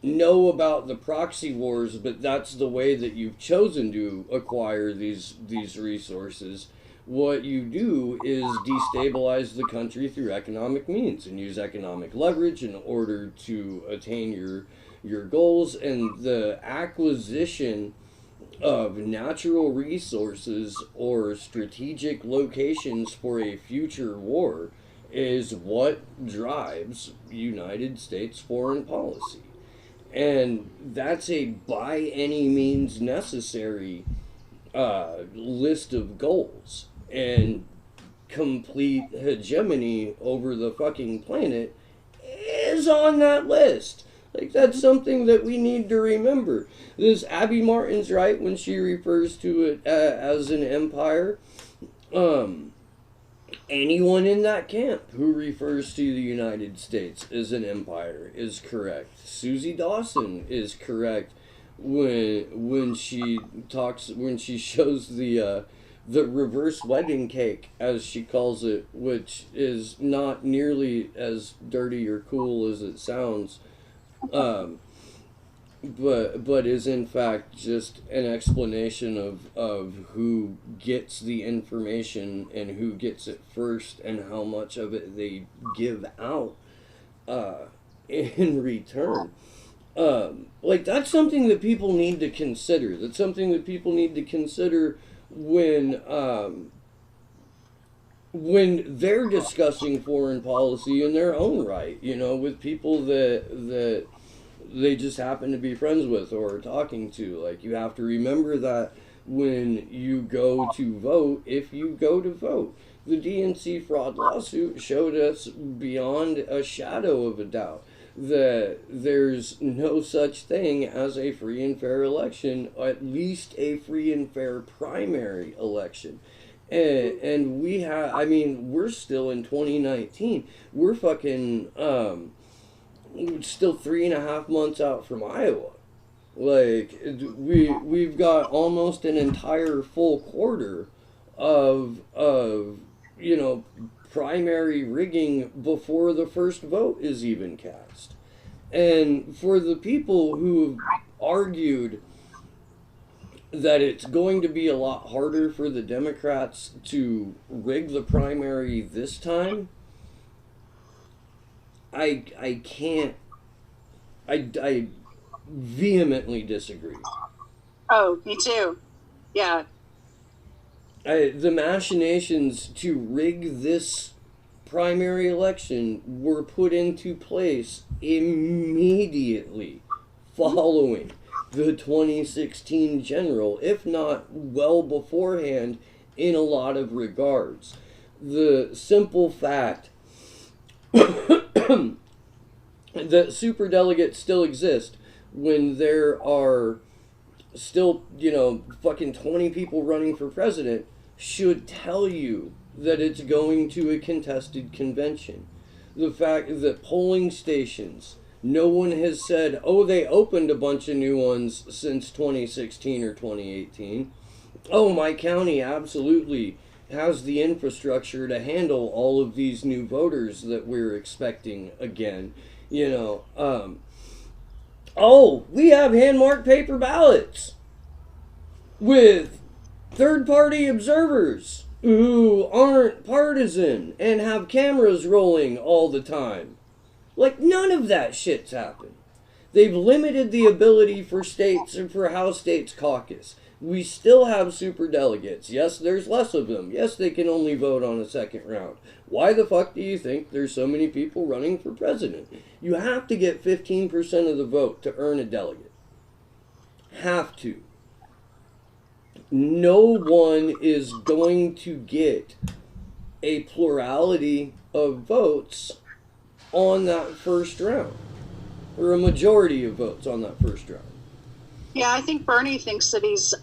know about the proxy wars, but that's the way that you've chosen to acquire these resources. What you do is destabilize the country through economic means and use economic leverage in order to attain your goals. And the acquisition of natural resources or strategic locations for a future war is what drives United States foreign policy. And that's a by any means necessary list of goals. And complete hegemony over the fucking planet is on that list. Like, that's something that we need to remember. This Abby Martin's right when she refers to it as an empire. Anyone in that camp who refers to the United States as an empire is correct. Susie Dawson is correct when she shows the reverse wedding cake, as she calls it, which is not nearly as dirty or cool as it sounds, but is in fact just an explanation of who gets the information and who gets it first and how much of it they give out in return. Like, that's something that people need to consider. That's something that people need to consider when they're discussing foreign policy in their own right, with people that they just happen to be friends with or talking to. Like, you have to remember that when you go to vote, if you go to vote. The DNC fraud lawsuit showed us beyond a shadow of a doubt that there's no such thing as a free and fair election, at least a free and fair primary election. And we have, I mean, we're still in 2019. We're fucking, still 3.5 months out from Iowa. Like, we've got almost an entire full quarter of primary rigging before the first vote is even cast. And for the people who argued that it's going to be a lot harder for the Democrats to rig the primary this time, I vehemently disagree. Oh, me too. Yeah. The machinations to rig this primary election were put into place immediately following the 2016 general, if not well beforehand in a lot of regards. The simple fact that superdelegates still exist when there are still, fucking 20 people running for president should tell you that it's going to a contested convention. The fact that polling stations, no one has said, oh, they opened a bunch of new ones since 2016 or 2018. Oh, my county absolutely has the infrastructure to handle all of these new voters that we're expecting again. Oh, we have hand-marked paper ballots with third-party observers who aren't partisan and have cameras rolling all the time. Like, none of that shit's happened. They've limited the ability for states and for how states caucus. We still have superdelegates. Yes, there's less of them. Yes, they can only vote on a second round. Why the fuck do you think there's so many people running for president? You have to get 15% of the vote to earn a delegate. Have to. No one is going to get a plurality of votes on that first round. Or a majority of votes on that first round. Yeah, I think Bernie thinks that he's,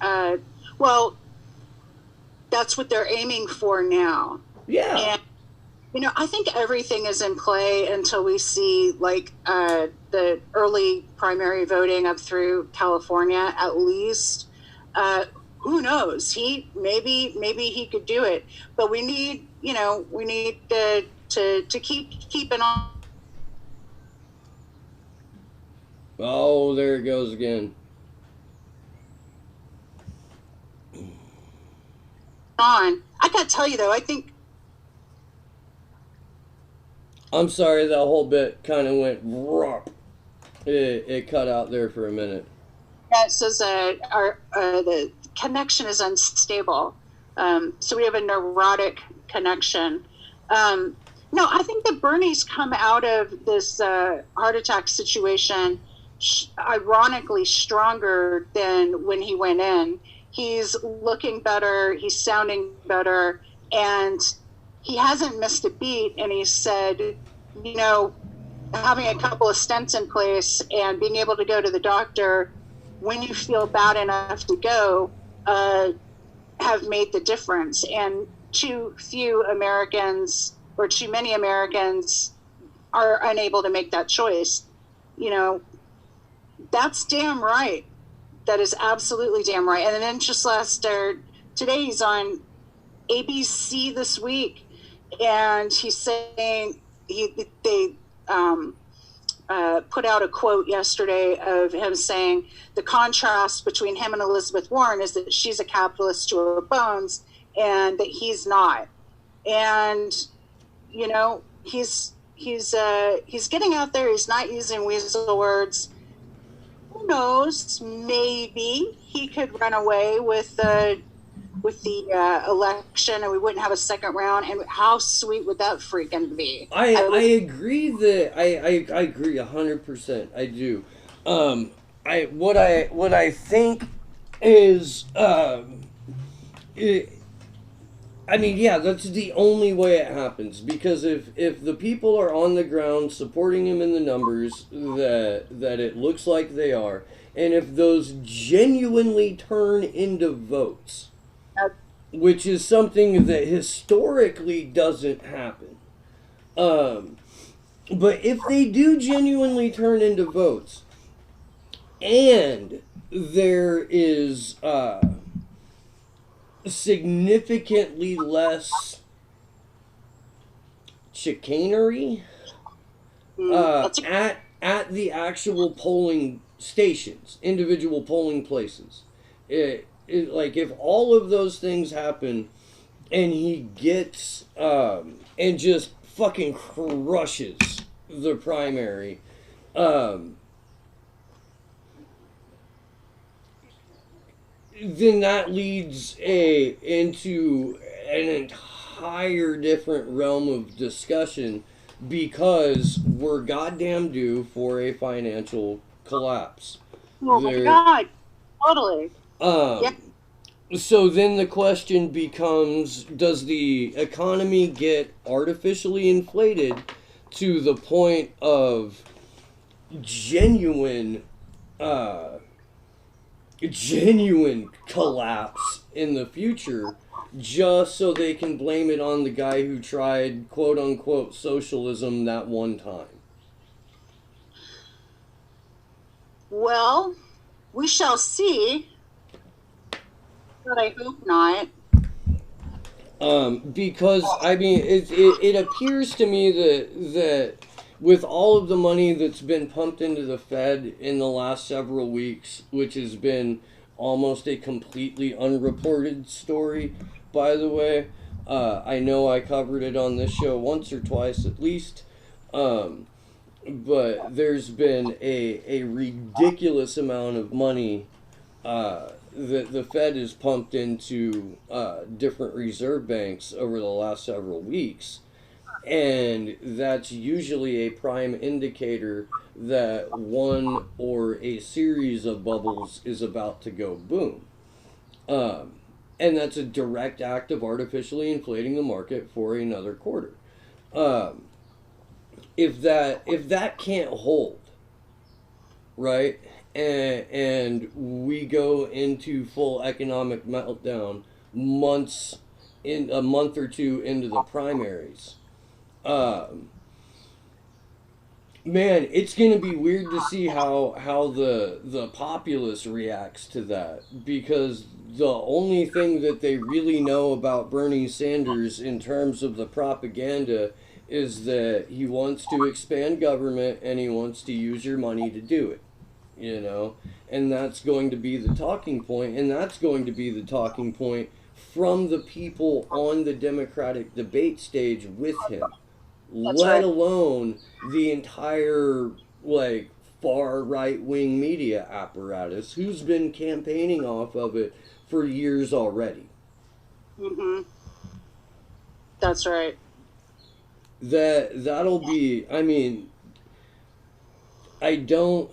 that's what they're aiming for now. Yeah. And, I think everything is in play until we see, the early primary voting up through California, at least. Who knows? Maybe he could do it. But we need, to keep an eye. Oh, there it goes again. On. I gotta tell you though, I think. I'm sorry, that whole bit kind of went rup. It cut out there for a minute. Yeah, it says the connection is unstable. So we have a neurotic connection. No, I think that Bernie's come out of this heart attack situation ironically stronger than when he went in. He's looking better, he's sounding better, and he hasn't missed a beat. And he said, having a couple of stents in place and being able to go to the doctor when you feel bad enough to go have made the difference. And too many Americans are unable to make that choice. That's damn right. That is absolutely damn right. And then just today he's on ABC This Week, and he's saying they put out a quote yesterday of him saying the contrast between him and Elizabeth Warren is that she's a capitalist to her bones and that he's not. And he's getting out there. He's not using weasel words. Who knows? Maybe he could run away with the election, and we wouldn't have a second round. And how sweet would that freaking be? I agree that I agree 100%. I do. What I think is that's the only way it happens, because if the people are on the ground supporting him in the numbers that it looks like they are, and if those genuinely turn into votes, which is something that historically doesn't happen, but if they do genuinely turn into votes, and there is significantly less chicanery at the actual polling stations, individual polling places. Like, if all of those things happen and he gets and just fucking crushes the primary, then that leads into an entire different realm of discussion, because we're goddamn due for a financial collapse. Oh my There, God. Totally. Yeah. um, so then the question becomes, does the economy get artificially inflated to the point of genuine uh genuine collapse in the future, just so they can blame it on the guy who tried quote unquote socialism that one time? Well, we shall see, but I hope not. Because I mean, it appears to me that with all of the money that's been pumped into the Fed in the last several weeks, which has been almost a completely unreported story, by the way. I know I covered it on this show once or twice at least. Um, but there's been a ridiculous amount of money uh, that the Fed has pumped into different reserve banks over the last several weeks. And that's usually a prime indicator that one or a series of bubbles is about to go boom. Um, and that's a direct act of artificially inflating the market for another quarter. Um, if that can't hold, right, and we go into full economic meltdown months in a month or two into the primaries, um, man, it's gonna be weird to see how the populace reacts to that, because the only thing that they really know about Bernie Sanders in terms of the propaganda is that he wants to expand government and he wants to use your money to do it, you know, and that's going to be the talking point, and that's going to be the talking point from the people on the Democratic debate stage with him, That's let right. alone the entire like far right wing media apparatus who's been campaigning off of it for years already. Mm-hmm. That's right. That'll be, I mean, I don't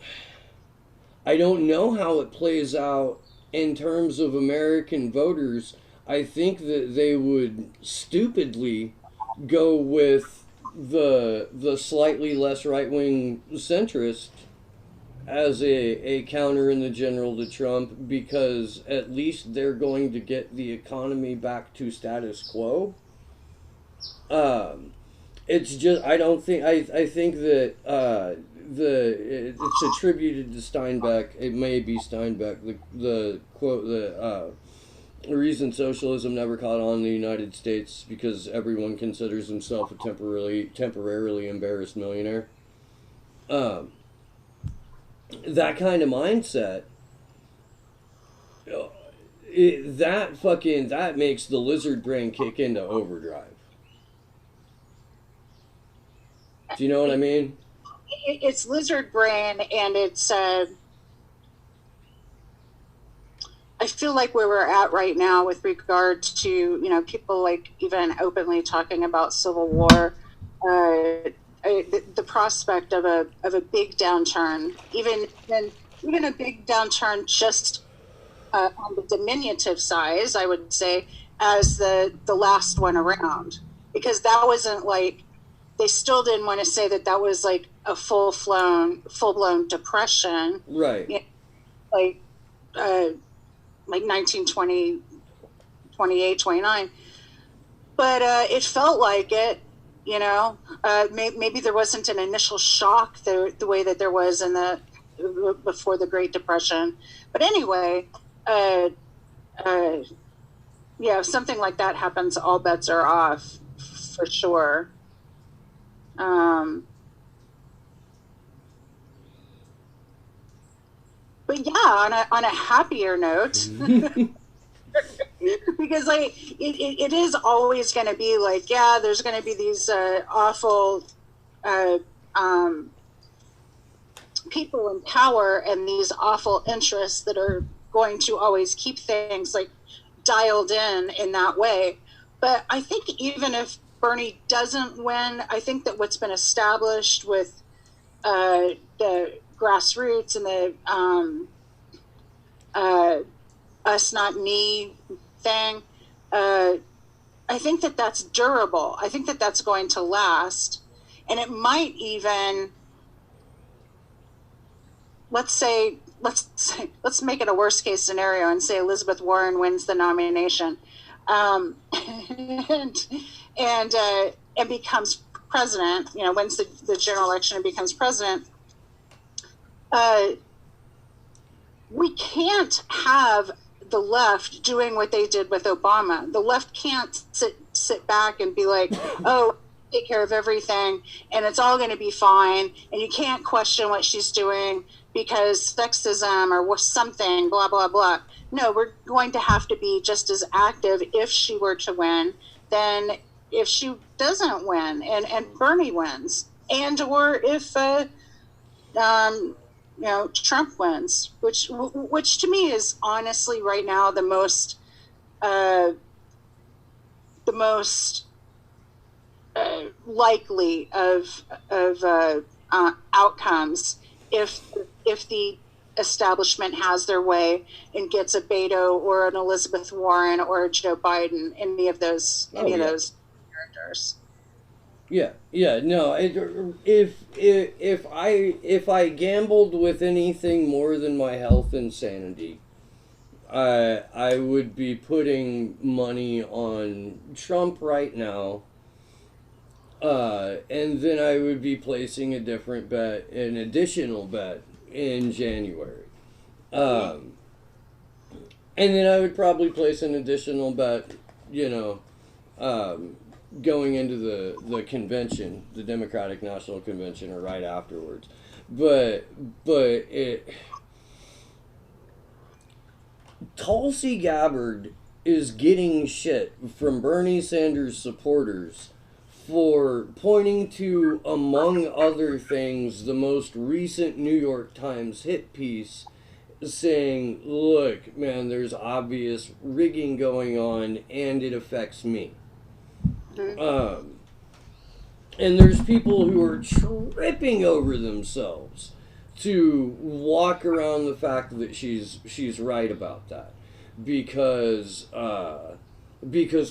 I don't know how it plays out in terms of American voters. I think that they would stupidly go with the slightly less right wing centrist as a counter in the general to Trump, because at least they're going to get the economy back to status quo. Um, it's just I don't think I think that it's attributed to Steinbeck. It may be Steinbeck. The quote the reason socialism never caught on in the United States because everyone considers himself a temporarily embarrassed millionaire. Um, that kind of mindset, that makes the lizard brain kick into overdrive. Do you know what I mean? It's lizard brain, and it's. I feel like where we're at right now with regard to people like even openly talking about civil war, the prospect of a big downturn, even a big downturn just on the diminutive size, I would say, as the last one around, because that wasn't like, they still didn't want to say that that was like a full blown depression, Right. you know, like uh, like 1920, 28, 29. But it felt like it, maybe there wasn't an initial shock the way that there was in the before the Great Depression. But anyway, uh, uh, yeah, if something like that happens, all bets are off for sure. Um, but yeah, on a happier note, because like it is always going to be like, yeah, there's going to be these awful uh, um, people in power and these awful interests that are going to always keep things like dialed in that way. But I think even if Bernie doesn't win, I think that what's been established with the grassroots and us not me thing, I think that that's durable. I think that that's going to last. And it might even, let's make it a worst case scenario and say Elizabeth Warren wins the nomination, and becomes president, wins the general election and becomes president. We can't have the left doing what they did with Obama. The left can't sit back and be like, oh, take care of everything and it's all going to be fine and you can't question what she's doing because sexism or something, blah, blah, blah. No, we're going to have to be just as active if she were to win than if she doesn't win and Bernie wins. And or if Trump wins, which to me is honestly right now the most likely of outcomes if the establishment has their way and gets a Beto or an Elizabeth Warren or a Joe Biden, any of those characters. Yeah, no. If I gambled with anything more than my health and sanity, I would be putting money on Trump right now. And then I would be placing an additional bet in January. And then I would probably place an additional bet, going into the convention, the Democratic National Convention, or right afterwards. But Tulsi Gabbard is getting shit from Bernie Sanders supporters for pointing to, among other things, the most recent New York Times hit piece saying, look, man, there's obvious rigging going on and it affects me. And there's people who are tripping over themselves to walk around the fact that she's right about that, because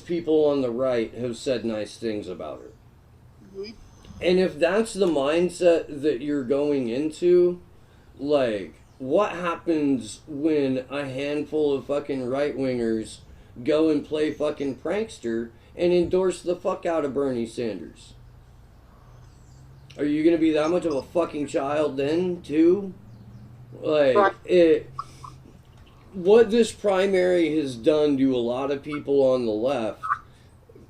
people on the right have said nice things about her. And if that's the mindset that you're going into, like, what happens when a handful of fucking right-wingers go and play fucking prankster and endorse the fuck out of Bernie Sanders? Are you gonna be that much of a fucking child then, too? Like, what this primary has done to a lot of people on the left,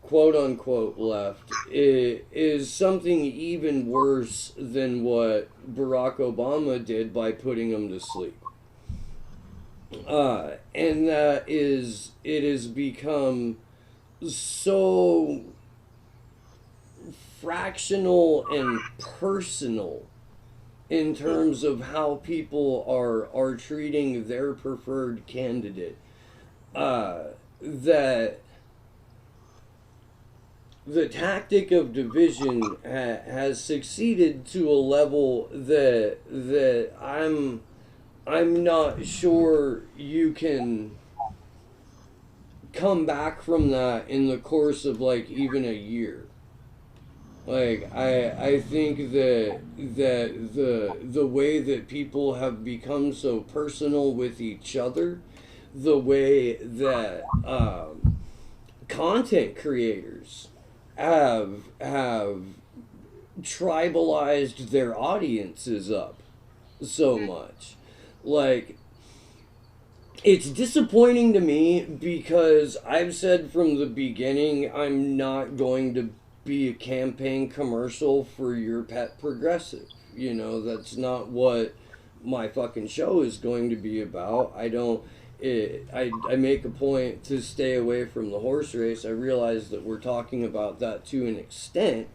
quote-unquote left, is something even worse than what Barack Obama did by putting them to sleep. And that is, it has become so fractional and personal in terms of how people are treating their preferred candidate, that the tactic of division has succeeded to a level that I'm not sure you can come back from that in the course of like even a year. Like, I think that the way that people have become so personal with each other, the way that content creators have tribalized their audiences up so much. Like, it's disappointing to me because I've said from the beginning I'm not going to be a campaign commercial for your pet progressive. You know, that's not what my fucking show is going to be about. I make a point to stay away from the horse race. I realize that we're talking about that to an extent,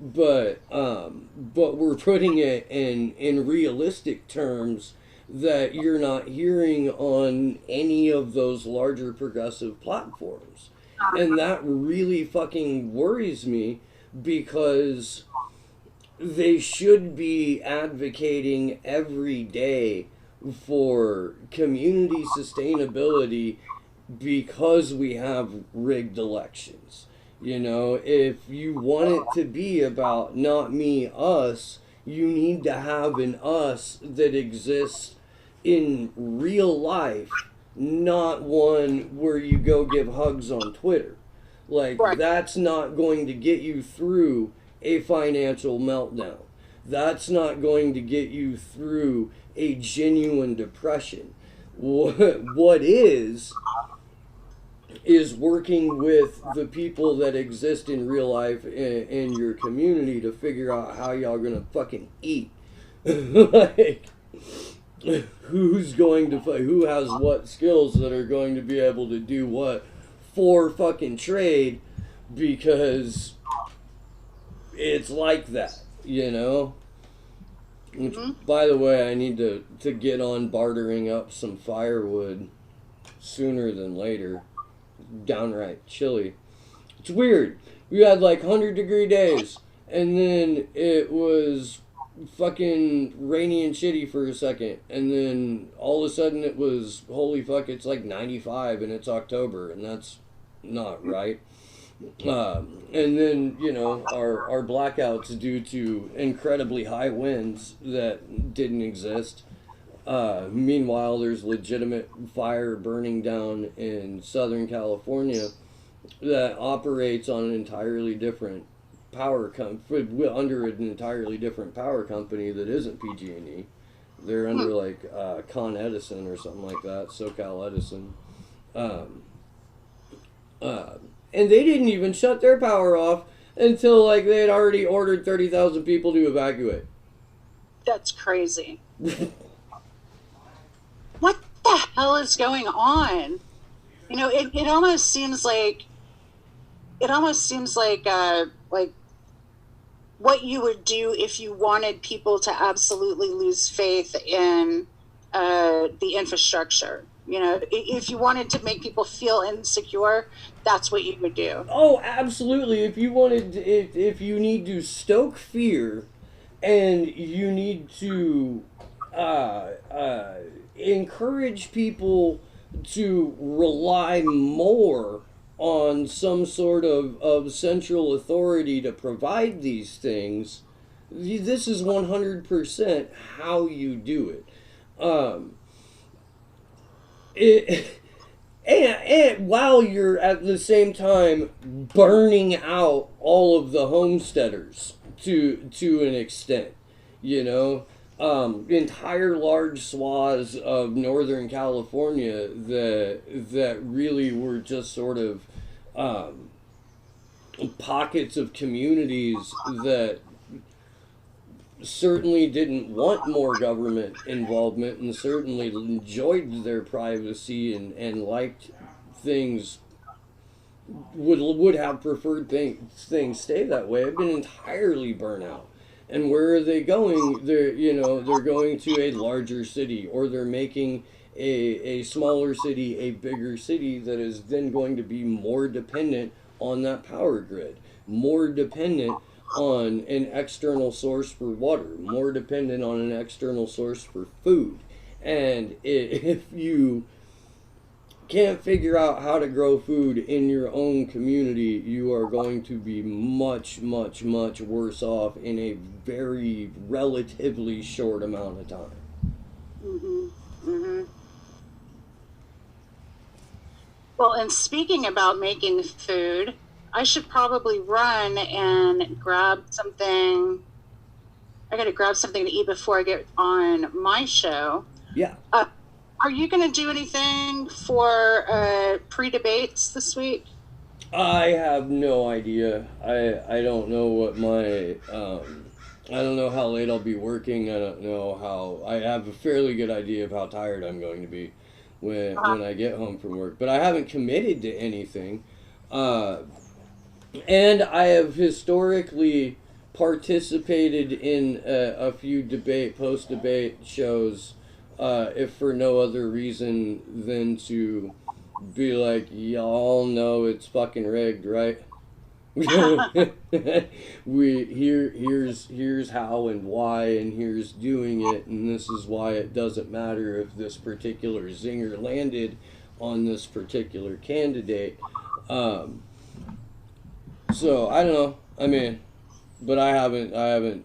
but we're putting it in realistic terms that you're not hearing on any of those larger progressive platforms. And that really fucking worries me, because they should be advocating every day for community sustainability because we have rigged elections. You know, if you want it to be about not me, us, you need to have an us that exists in real life, not one where you go give hugs on Twitter. Like, Right. that's not going to get you through a financial meltdown. That's not going to get you through a genuine depression. What is working with the people that exist in real life in your community to figure out how y'all gonna fucking eat. Like, who has what skills that are going to be able to do what for fucking trade, because it's like that, you know? Which, by the way, I need to get on bartering up some firewood sooner than later. Downright chilly. It's weird. We had like 100-degree days, and then it was fucking rainy and shitty for a second, and then all of a sudden it was, holy fuck, it's like 95 and it's October, and that's not right. And then, you know, our blackouts due to incredibly high winds that didn't exist. Meanwhile, there's legitimate fire burning down in Southern California that operates on an entirely different under an entirely different power company that isn't PG&E. They're under like Con Edison or something like that, SoCal Edison. And they didn't even shut their power off until like they had already ordered 30,000 people to evacuate. That's crazy. What the hell is going on? You know, it almost seems like like what you would do if you wanted people to absolutely lose faith in the infrastructure. You know, if you wanted to make people feel insecure, that's what you would do. Oh, absolutely. If you need to stoke fear, and you need to encourage people to rely more on some sort of central authority to provide these things, this is 100% how you do it. And while you're at the same time burning out all of the homesteaders to an extent, you know, entire large swaths of Northern California that really were just sort of pockets of communities that certainly didn't want more government involvement and certainly enjoyed their privacy and liked things, would have preferred things stay that way, have been entirely burnt out. And where are they going? They're going to a larger city, or they're making a smaller city a bigger city that is then going to be more dependent on that power grid, more dependent on an external source for water, more dependent on an external source for food. And if you can't figure out how to grow food in your own community, you are going to be much, much, much worse off in a very relatively short amount of time. Well, and speaking about making food, I should probably run and grab something. I got to grab something to eat before I get on my show. Yeah. Are you going to do anything for pre-debates this week? I have no idea. I don't know what my I don't know how late I'll be working. I don't know how. I have a fairly good idea of how tired I'm going to be when I get home from work, but I haven't committed to anything. And I have historically participated in a few post-debate shows, if for no other reason than to be like, y'all know it's fucking rigged, right? Here's how and why, and here's doing it, and this is why it doesn't matter if this particular zinger landed on this particular candidate. Um, so I don't know. I mean, but I haven't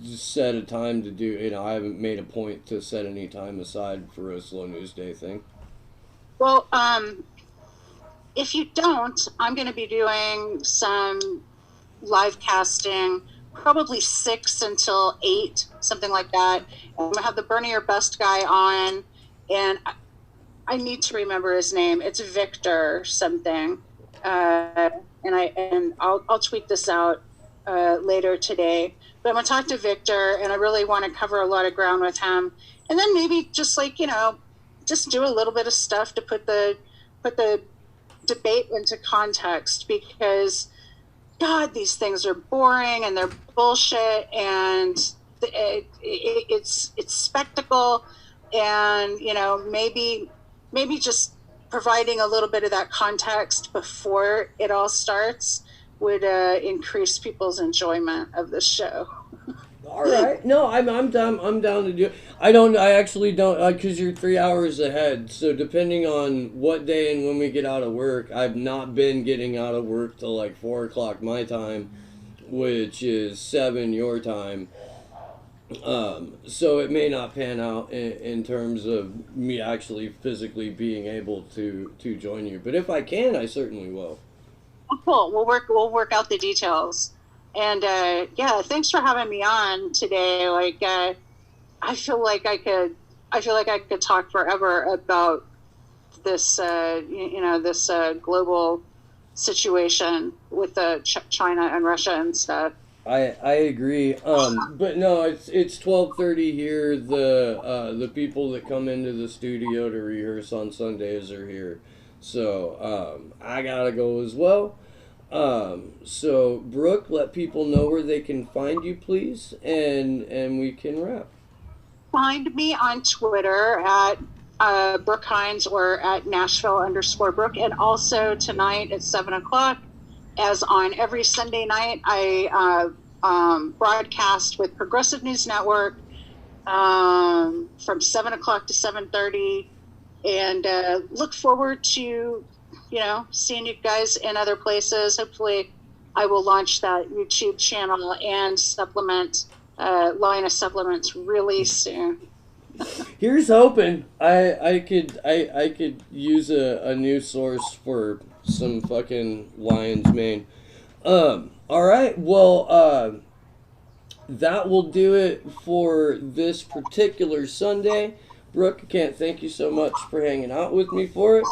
set a time to do. I haven't made a point to set any time aside for a slow news day thing. Well, if you don't, I'm going to be doing some live casting, probably 6 until 8, something like that. I'm going to have the Bernie or Best guy on, and I need to remember his name. It's Victor something, and I'll tweet this out later today. But I'm going to talk to Victor, and I really want to cover a lot of ground with him, and then maybe just just do a little bit of stuff to put the debate into context, because God, these things are boring and they're bullshit, and it's spectacle, and maybe just providing a little bit of that context before it all starts would increase people's enjoyment of the show. All right. No, I'm down. I'm down to do it. I actually don't. Because you're 3 hours ahead. So depending on what day and when we get out of work, I've not been getting out of work till like 4 o'clock my time, which is 7 your time. So it may not pan out in terms of me actually physically being able to join you. But if I can, I certainly will. Oh, cool. We'll work out the details. And yeah, thanks for having me on today. Like, I feel like I could talk forever about this, this global situation with China and Russia and stuff. I agree. But no, it's 12:30 here. The people that come into the studio to rehearse on Sundays are here, so I gotta go as well. So Brooke, let people know where they can find you, please, and we can wrap. Find me on Twitter at Brook Hines or at Nashville_Brook, and also tonight at 7 o'clock, as on every Sunday night, I broadcast with Progressive News Network from 7 o'clock to 7:30, and look forward to seeing you guys in other places. Hopefully, I will launch that YouTube channel and line of supplements really soon. Here's hoping. I could use a new source for some fucking lion's mane. All right. Well, that will do it for this particular Sunday. Brooke, I can't thank you so much for hanging out with me for it.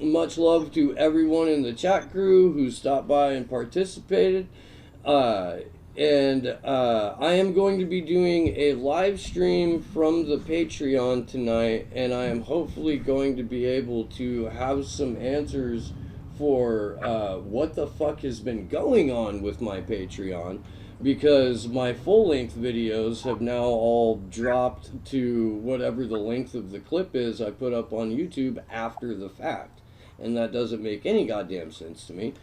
Much love to everyone in the chat crew who stopped by and participated. And I am going to be doing a live stream from the Patreon tonight, and I am hopefully going to be able to have some answers for what the fuck has been going on with my Patreon, because my full-length videos have now all dropped to whatever the length of the clip is I put up on YouTube after the fact, and that doesn't make any goddamn sense to me.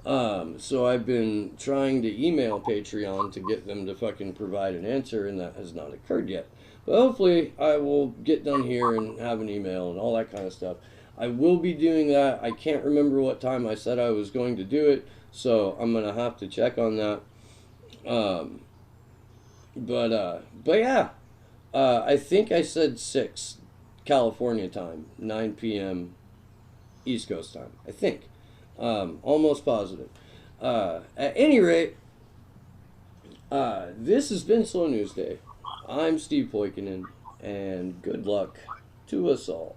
So I've been trying to email Patreon to get them to fucking provide an answer, and that has not occurred yet. But hopefully I will get done here and have an email and all that kind of stuff. I will be doing that. I can't remember what time I said I was going to do it, so I'm going to have to check on that. But yeah, I think I said 6 California time, 9 p.m. East Coast time, I think. Almost positive. At any rate, this has been Slow News Day. I'm Steve Poikinen, and good luck to us all.